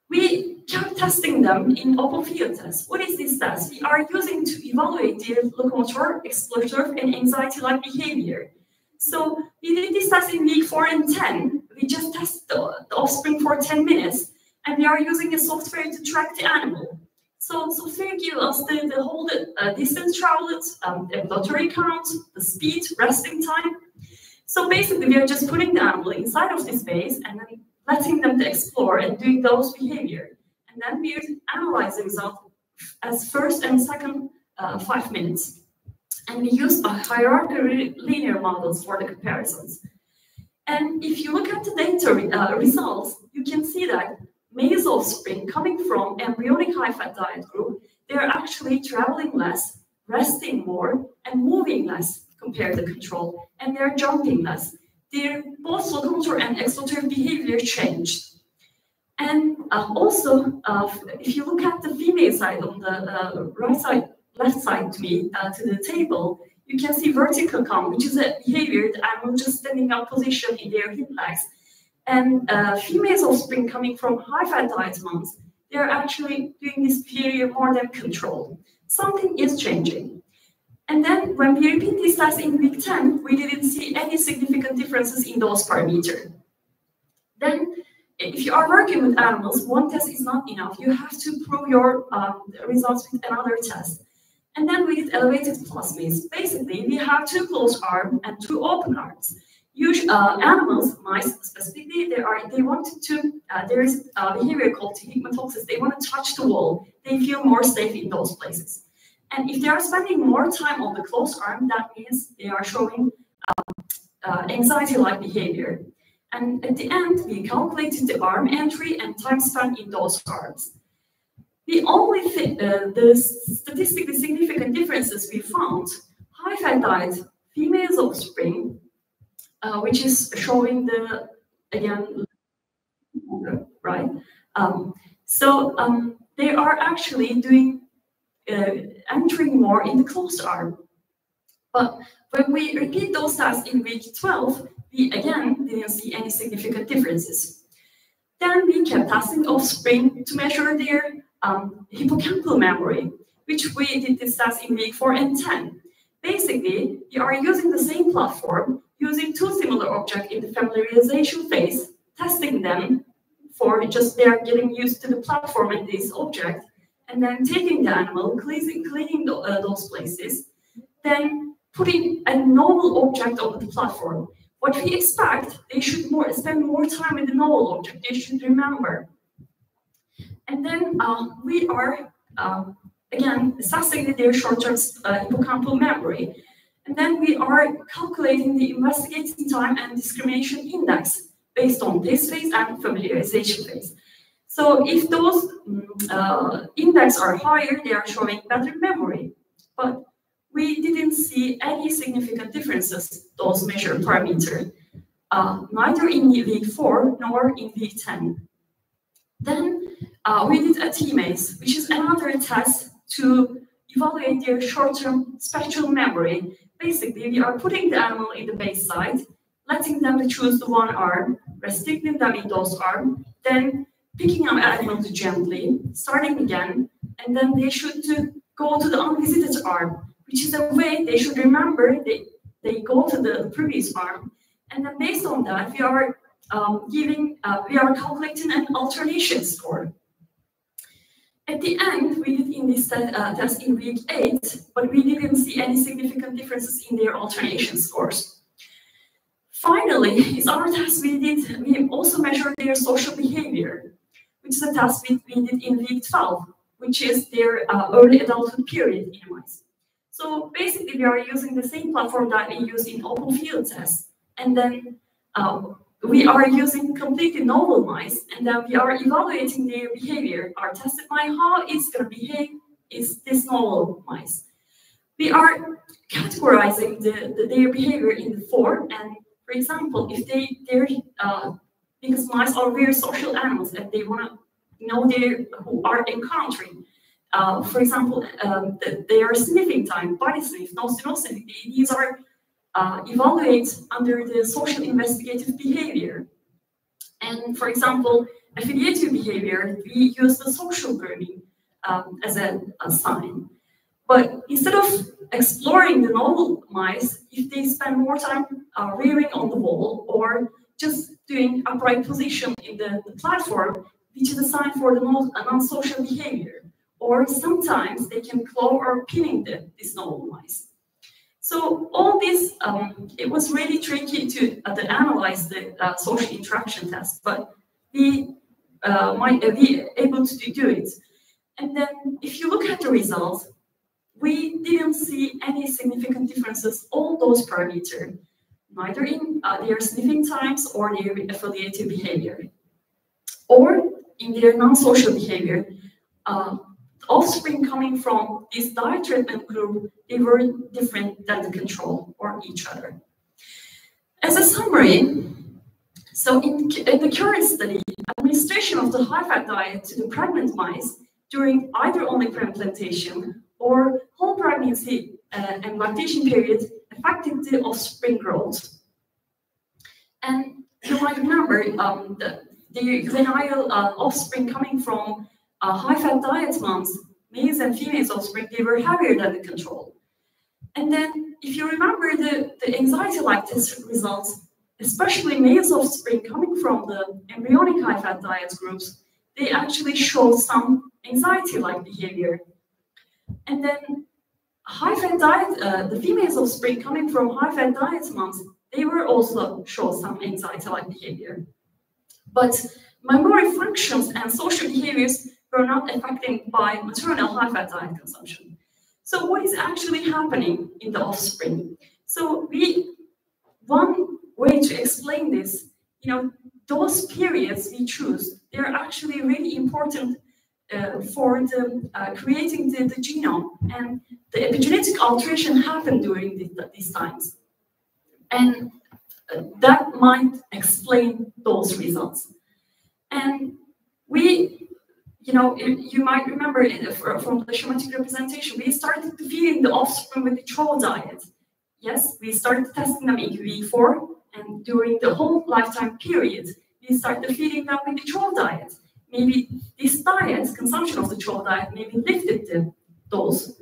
we kept testing them in open field tests. What is this test? We are using to evaluate their locomotor, explorative, and anxiety-like behavior. So we did this test in week 4 and 10. We just tested the offspring for 10 minutes, and we are using a software to track the animal. So software gives us the whole distance traveled, ambulatory count, the speed, resting time. So basically, we are just putting the animal inside of this base and then letting them to explore and doing those behavior. And then we analyze the result as first and second 5 minutes. And we use a hierarchical linear models for the comparisons. And if you look at the data results, you can see that males offspring coming from embryonic high-fat diet group, they're actually traveling less, resting more, and moving less compared to control, and they're jumping less. Their both locomotor and explorative behavior changed. And also, if you look at the female side on the right side, left side to me, to the table, you can see vertical count, which is a behavior the animal just standing up position in their hind legs. And females offspring coming from high-fat diet moms, they're actually doing this behavior more than control. Something is changing. And then when we repeat this test in week 10, we didn't see any significant differences in those parameters. Then, if you are working with animals, one test is not enough. You have to prove your results with another test. And then we did elevated plasmids. Basically, we have 2 closed arms and 2 open arms. Usually, animals, mice specifically, they wanted to. There is a behavior called hematoxis. They want to touch the wall. They feel more safe in those places. And if they are spending more time on the closed arm, that means they are showing anxiety-like behavior. And at the end, we calculated the arm entry and time spent in those arms. The only thing, the statistically significant differences we found, high-fat diet, females offspring, which is showing the, again, right? They are actually doing, entering more in the closed arm. But when we repeat those tests in week 12, we again didn't see any significant differences. Then we kept testing offspring to measure their hippocampal memory, which we did this test in week 4 and 10. Basically, we are using the same platform, using 2 similar objects in the familiarization phase, testing them for just they are getting used to the platform and this object, and then taking the animal, cleaning those places, then putting a novel object on the platform. What we expect, they should spend more time with the novel object, they should remember. And then we are, again, assessing their short-term hippocampal memory. And then we are calculating the investigation time and discrimination index based on this phase and familiarization phase. So if those index are higher, they are showing better memory. But we didn't see any significant differences, those measured parameters, neither in week 4 nor in week 10. Then we did a TMACE, which is another test to evaluate their short-term spectral memory. Basically, we are putting the animal in the base site, letting them choose the one arm, restricting them in those arms, then picking up animals gently, starting again, and then they should go to the unvisited arm, which is a way they should remember they go to the previous arm, and then based on that, we are calculating an alternation score. At the end, we did in this test in week 8, but we didn't see any significant differences in their alternation scores. Finally, in our test we also measured their social behavior, which is a test we did in week 12, which is their early adulthood period in mice. So basically, we are using the same platform that we use in open field tests, and then we are using completely novel mice, and then we are evaluating their behavior. Our tested mice, how it's going to behave is this novel mice. We are categorizing their behavior in 4, and for example, if because mice are very social animals and they want to know who are encountering. For example, they are sniffing time, body sniff, nose to nose sniff. These are evaluate under the social investigative behavior. And for example, affiliative behavior, we use the social grooming as a sign. But instead of exploring the novel mice, if they spend more time rearing on the wall or just doing upright position in the platform, which is a sign for the non-social behavior, or sometimes they can claw or pinning these novel mice. So all this, it was really tricky to analyze the social interaction test, but we might be able to do it. And then if you look at the results, we didn't see any significant differences, all those parameters, neither in their sniffing times or their affiliative behavior, or in their non-social behavior. Offspring coming from this diet treatment group, they were different than the control or each other. As a summary, so in the current study, administration of the high-fat diet to the pregnant mice during either only pre-implantation or whole pregnancy and lactation period affected the offspring growth. And you might remember the juvenile offspring coming from high-fat diet moms, males and females offspring, they were heavier than the control. And then, if you remember the anxiety-like test results, especially males offspring coming from the embryonic high-fat diet groups, they actually showed some anxiety-like behavior. And then, high-fat diet, the females offspring coming from high-fat diet moms, they were also showed some anxiety-like behavior. But memory functions and social behaviors were not affected by maternal high-fat diet consumption. So what is actually happening in the offspring? So one way to explain this, those periods we choose, they're actually really important for creating the genome, and the epigenetic alteration happened during these times. And that might explain those results. And you might remember from the schematic representation, we started feeding the offspring with the troll diet. Yes, we started testing them in week 4, and during the whole lifetime period, we started feeding them with the troll diet. Maybe this diet, consumption of the troll diet, maybe lifted those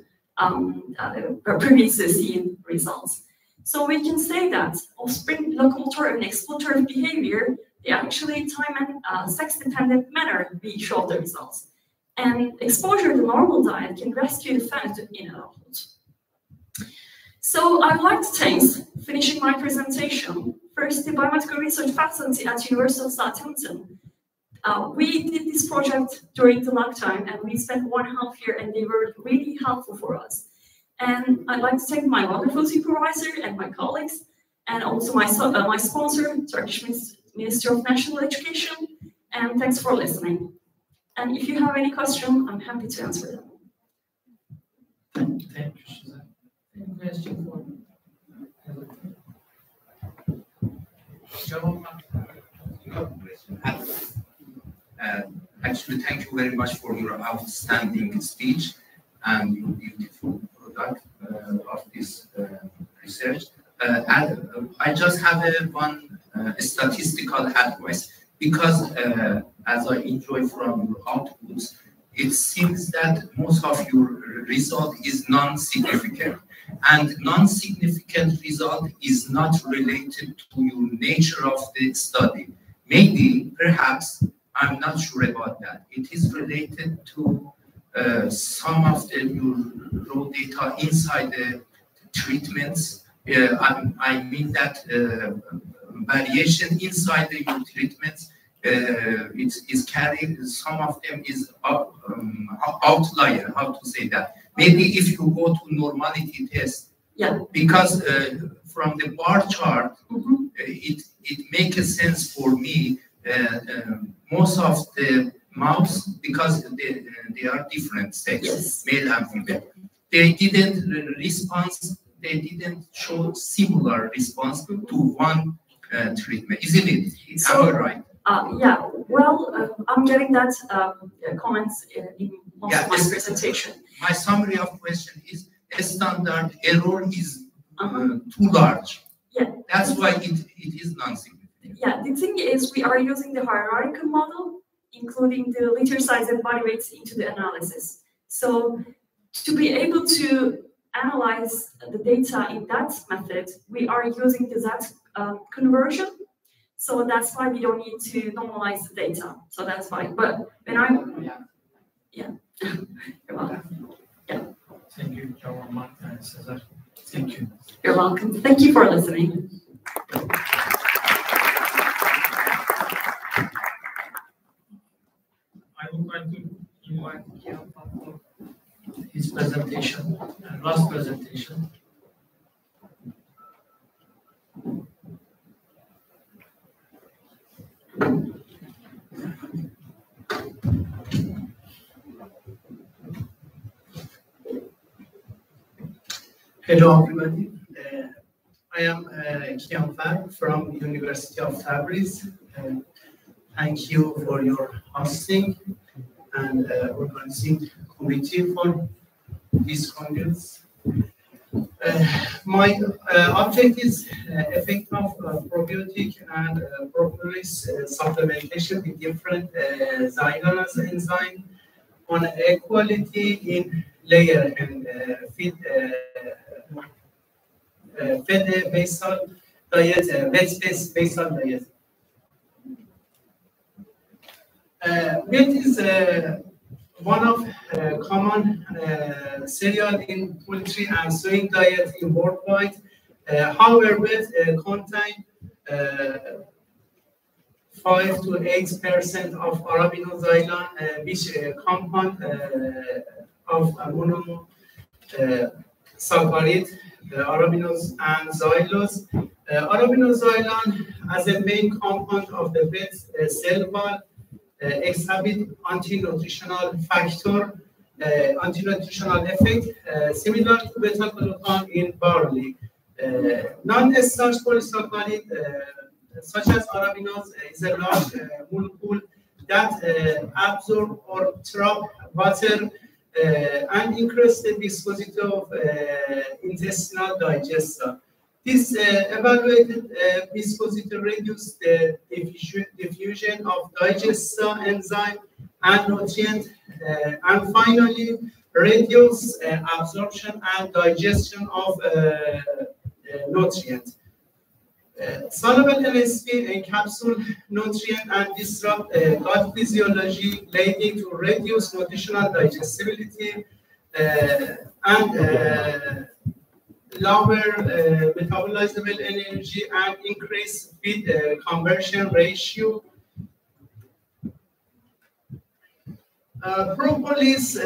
previously seen results. So we can say that offspring locomotor and exploitative behavior, they actually time and sex-dependent manner we show the results. And exposure to normal diet can rescue the phenotype in adulthood. So I'd like to thank, finishing my presentation, first the Biomedical Research Faculty at University of Southampton. We did this project during the lockdown, and we spent 1.5 years, and they were really helpful for us. And I'd like to thank my wonderful supervisor and my colleagues, and also my sponsor, Turkish Ministry of National Education, and thanks for listening. And if you have any question, I'm happy to answer them. Thank you, Suzanne. Any question for Devamı? No question. Actually, thank you very much for your outstanding speech and your beautiful product of this research. And I just have one statistical advice, because as I enjoy from your outputs, it seems that most of your result is non-significant, and non-significant result is not related to your nature of the study. Maybe, perhaps, I'm not sure about that. It is related to some of your raw data inside the treatments. I mean that variation inside the your treatments is carried. Some of them is outlier. How to say that? Maybe if you go to normality test, Yeah. because from the bar chart, it makes a sense for me. Most of the mouse, because they are different sex, Yes. male and female, they didn't respond. They didn't show similar response to one treatment, isn't it? Am I right? Yeah, well, I'm getting that comments in most of my presentation. My summary of question is a standard error is too large. Yeah. That's why it is non-significant. Yeah, the thing is we are using the hierarchical model, including the litter size and body weights into the analysis. So to be able to analyze the data in that method, we are using the Z conversion. So that's why we don't need to normalize the data. So that's fine. But when I'm, yeah, you're welcome. Yeah. Thank you, Devamı and Cesar. Thank you. You're welcome. Thank you for listening. I would like to invite Kian for his presentation and last presentation. Hello, everybody. I am Kian from University of Tabriz. Thank you for your hosting and organizing committee for this congress. My object is effect of probiotic and propolis supplementation with different xylanase enzyme on equality in layer and feed basal diet, wet-based basal diet. Wheat is one of common cereal in poultry and soy diet in worldwide. However, wheat contain 5 to 8% of arabinoxylan, which compound of monosaccharide, arabinose and xylose. Arabinoxylan as a main compound of the wheat cell wall exhibit anti-nutritional factor, anti-nutritional effect similar to beta-glucan in barley. Non-starch polysaccharide such as arabinose is a large molecule that absorb or trap water and increase the viscosity of intestinal digester. This evaluated viscosity reduces the diffusion of digestive enzyme and nutrient, and finally reduce absorption and digestion of nutrient. Soluble LSP encapsule nutrient and disrupt gut physiology, leading to reduced nutritional digestibility and lower metabolizable energy and increase feed conversion ratio. Propolis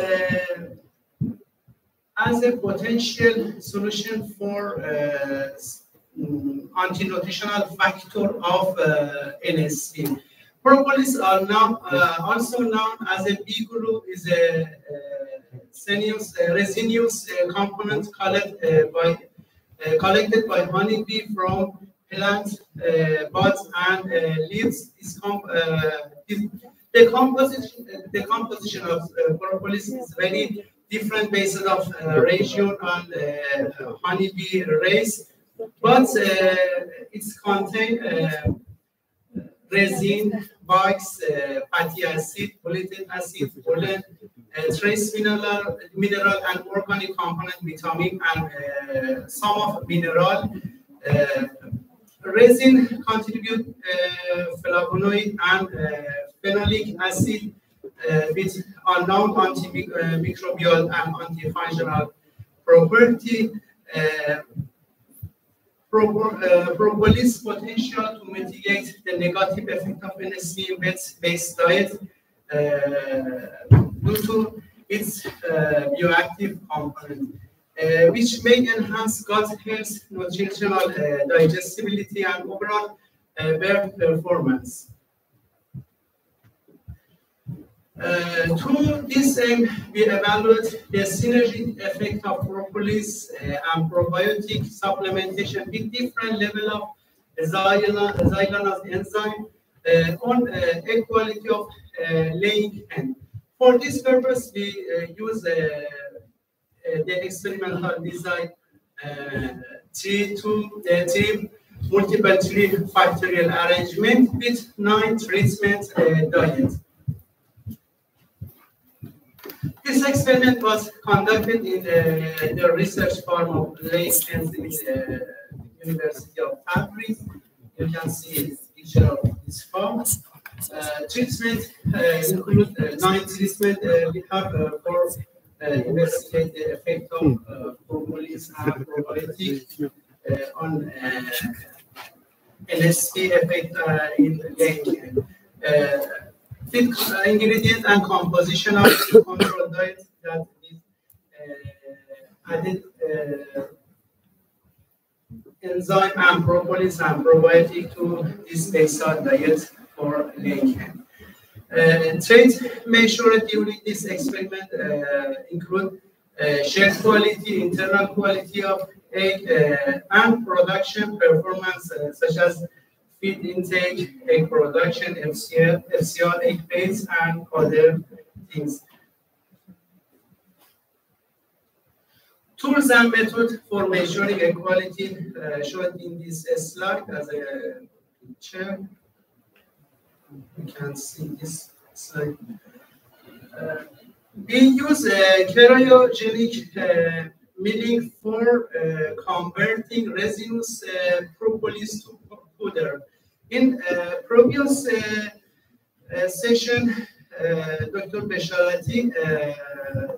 as a potential solution for anti-nutritional factor of NSP. Propolis are now also known as a B group, is a resinous component collected by honeybee from plant buds and leaves. The composition of propolis is very different based on region and honeybee race, but it's contain resin, wax, fatty acid, oleic acid, pollen, trace mineral and organic component, vitamin, and some of mineral. Resin contribute flavonoid and phenolic acid with unknown antimicrobial and antifungal property. Propolis potential to mitigate the negative effect of NSP in pet-based diet due to its bioactive component, which may enhance gut health, nutritional digestibility, and overall bird performance. To this aim, we evaluate the synergistic effect of propolis and probiotic supplementation with different level of xylanase enzyme on equality of laying hen. For this purpose, we use the experimental design three multiple tree factorial arrangement with 9 treatment diet. This experiment was conducted in the research farm of Lake in the University of Paris. You can see a picture of this farm. Treatment include 9 treatment. We have for investigate the effect of propolis and probiotic on NSP effect in lake. Fit ingredient and composition of the control diet that is added enzyme and propolis and probiotic to this baseline diet for lake hen. Traits measured during this experiment include shell quality, internal quality of egg, and production performance such as feed intake, egg production, FCR, egg base, and other things. Tools and methods for measuring egg quality shown in this slide as a picture. You can see this slide. We use cryogenic milling for converting resinous propolis to powder. In previous session, Dr. Besharati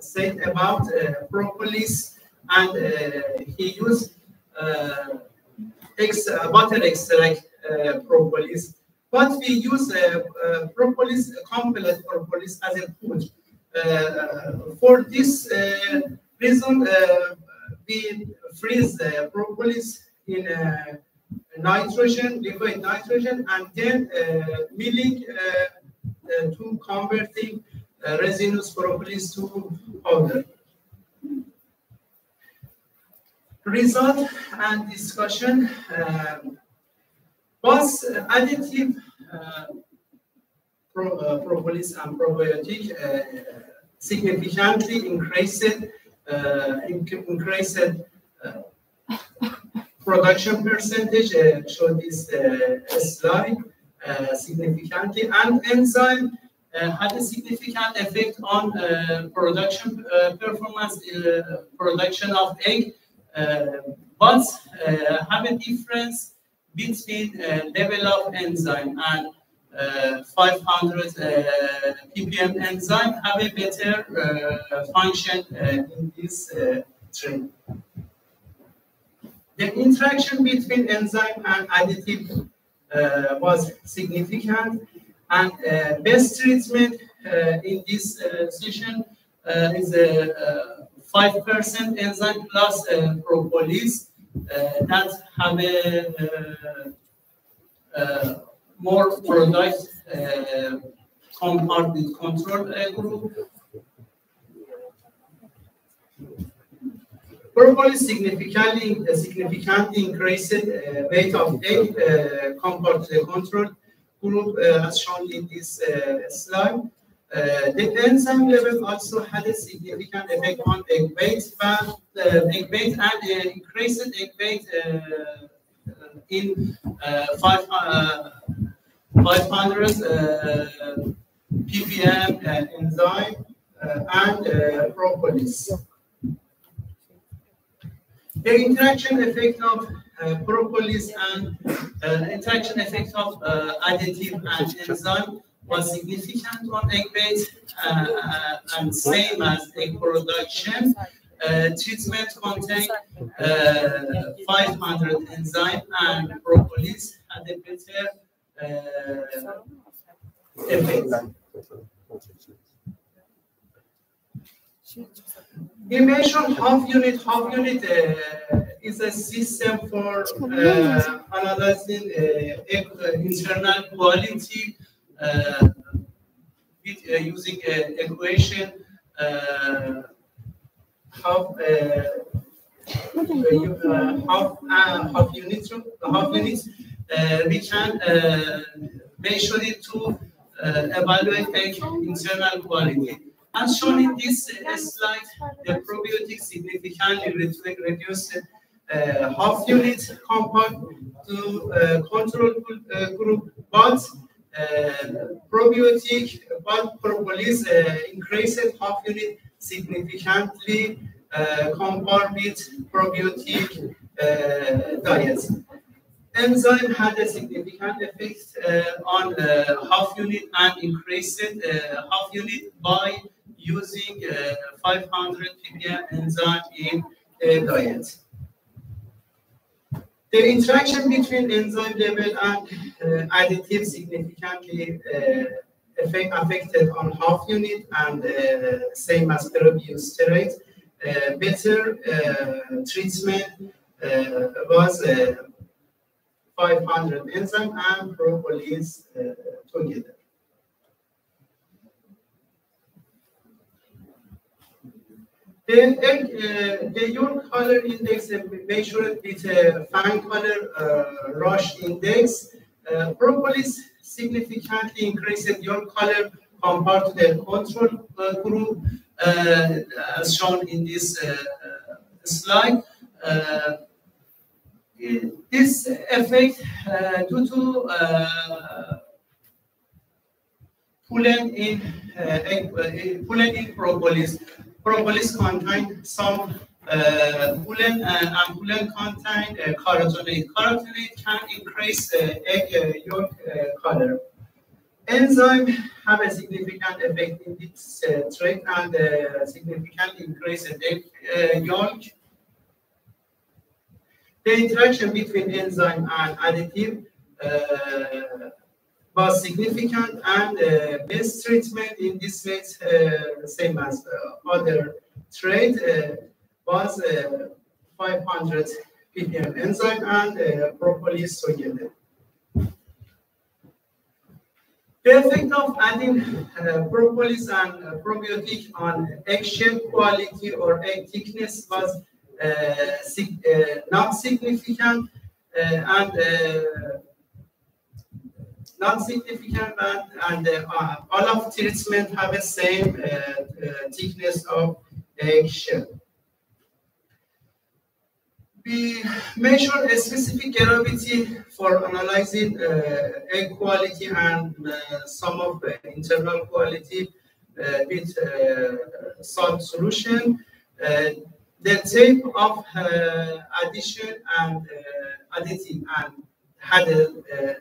said about propolis, and he used butter extract propolis. But we use propolis, complex propolis as a food. For this reason, we freeze propolis in nitrogen, liquid nitrogen, and then milling to converting resinous propolis to powder. Result and discussion was additive propolis and probiotic significantly increased production percentage, show this slide significantly, and enzyme had a significant effect on production performance, production of egg, but have a difference between level of enzyme and 500 ppm enzyme have a better function in this trait. The interaction between enzyme and additive was significant, and best treatment in this session is a 5% enzyme plus propolis that have a more product compared with control group. Propolis significantly increased weight of egg compared to the control group as shown in this slide. The enzyme level also had a significant effect on egg weight, and increased egg weight in 500 ppm enzyme and propolis. The interaction effect of propolis and interaction effect of additive and enzyme was significant on egg weight and same as egg production. Treatment contained 500 enzyme and propolis had a better effect. We mentioned half unit. Half unit is a system for analyzing internal quality with using equation half units. We can measure it to evaluate internal quality. As shown in this slide, the probiotics significantly reduced half unit compared to control group, but propolis increased half unit significantly compared with probiotic diets. Enzyme had a significant effect on half unit and increased half unit by using 500 ppm enzyme in diet. The interaction between enzyme level and additive significantly affected on half unit and same as previous steroids. Better treatment was 500 enzyme and propolis together. The yolk color index measured with fine color rush index. Propolis significantly increased yolk color compared to the control group, as shown in this slide. This effect due to pollen in propolis. Propolis contain some pollen and pollen contain carotenoid. Carotenoid can increase egg yolk color. Enzyme have a significant effect in this trait and significant increase in egg yolk. The interaction between enzyme and additive was significant, and best treatment in this trait, same as other trait, was 500 ppm enzyme and propolis together. The effect of adding propolis and probiotic on eggshell quality or egg thickness was not significant, and all of treatment have the same thickness of eggshell. We measure a specific gravity for analyzing egg quality and some of the internal quality with salt solution. The type of addition and additive and had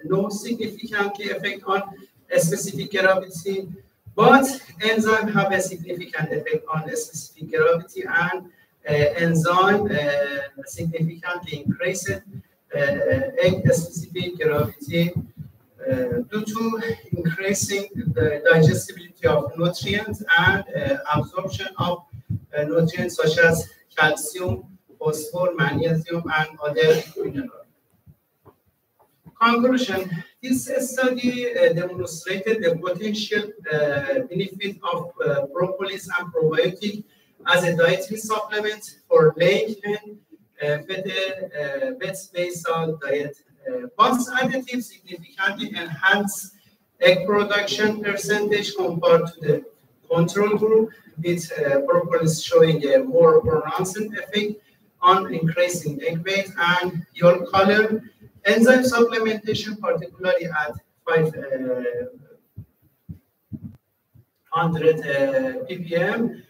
no significant effect on a specific gravity, but enzyme have a significant effect on a specific gravity, and enzyme significantly increased egg specific gravity due to increasing the digestibility of nutrients and absorption of nutrients such as calcium, phosphorus, magnesium, and other minerals. Conclusion: this study demonstrated the potential benefit of propolis and probiotic as a dietary supplement for laying hen, vet-based diet BAS additive significantly enhance egg production percentage compared to the control group, with propolis showing a more pronounced effect on increasing egg weight and yolk color. Enzyme supplementation, particularly at 500 ppm,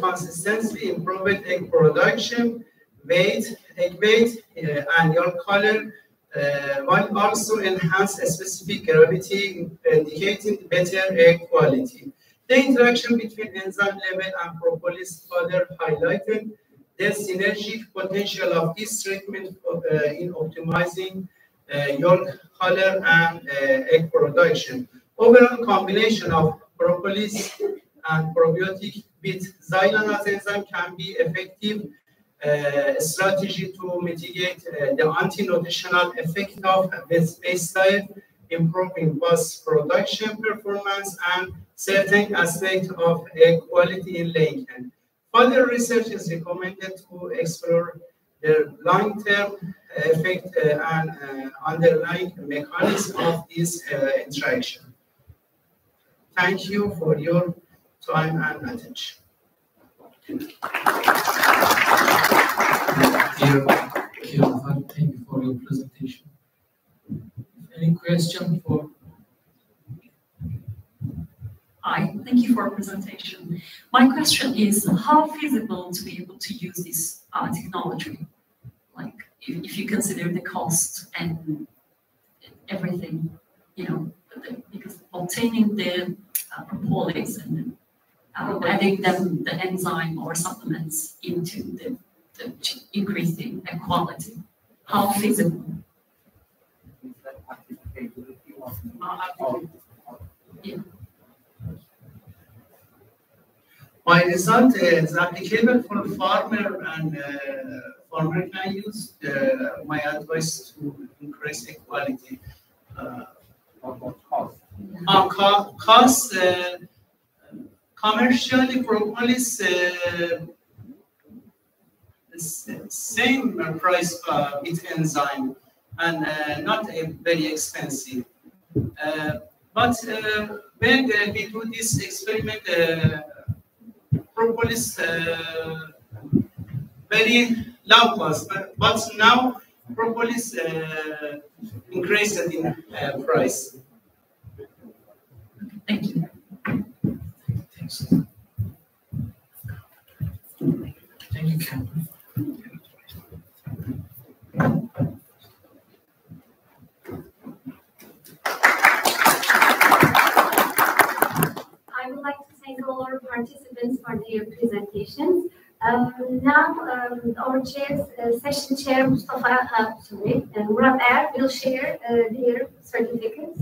consistently improved egg production, egg weight, and yolk color, while also enhance specific gravity, indicating better egg quality. The interaction between enzyme level and propolis further highlighted the synergic potential of this treatment in optimizing yolk color and egg production. Overall combination of propolis and probiotic with xylanase enzyme can be effective strategy to mitigate the anti-nutritional effect of based diet, improving BAS production performance and certain aspects of egg quality in laying hen. Further research is recommended to explore the long-term effect and underlying mechanism of this interaction. Thank you for your time and attention. Thank you for your presentation. Any question for? Hi, thank you for your presentation. My question is, how feasible to be able to use this technology? Like, if you consider the cost and everything, you know, because obtaining the propolis and adding them the enzyme or supplements into the increasing the quality, how feasible? Yeah. My result is applicable for farmer, and farmer can use my advice to increase the quality. Cost commercially propolis same price with enzyme and not very expensive. But when we do this experiment, propolis very low cost, but now propolis increased in price. Thank you. Thank you, Cameron. I would like to thank all our participants for their presentations. Now, our session chair, Murat Er, will share their certificates.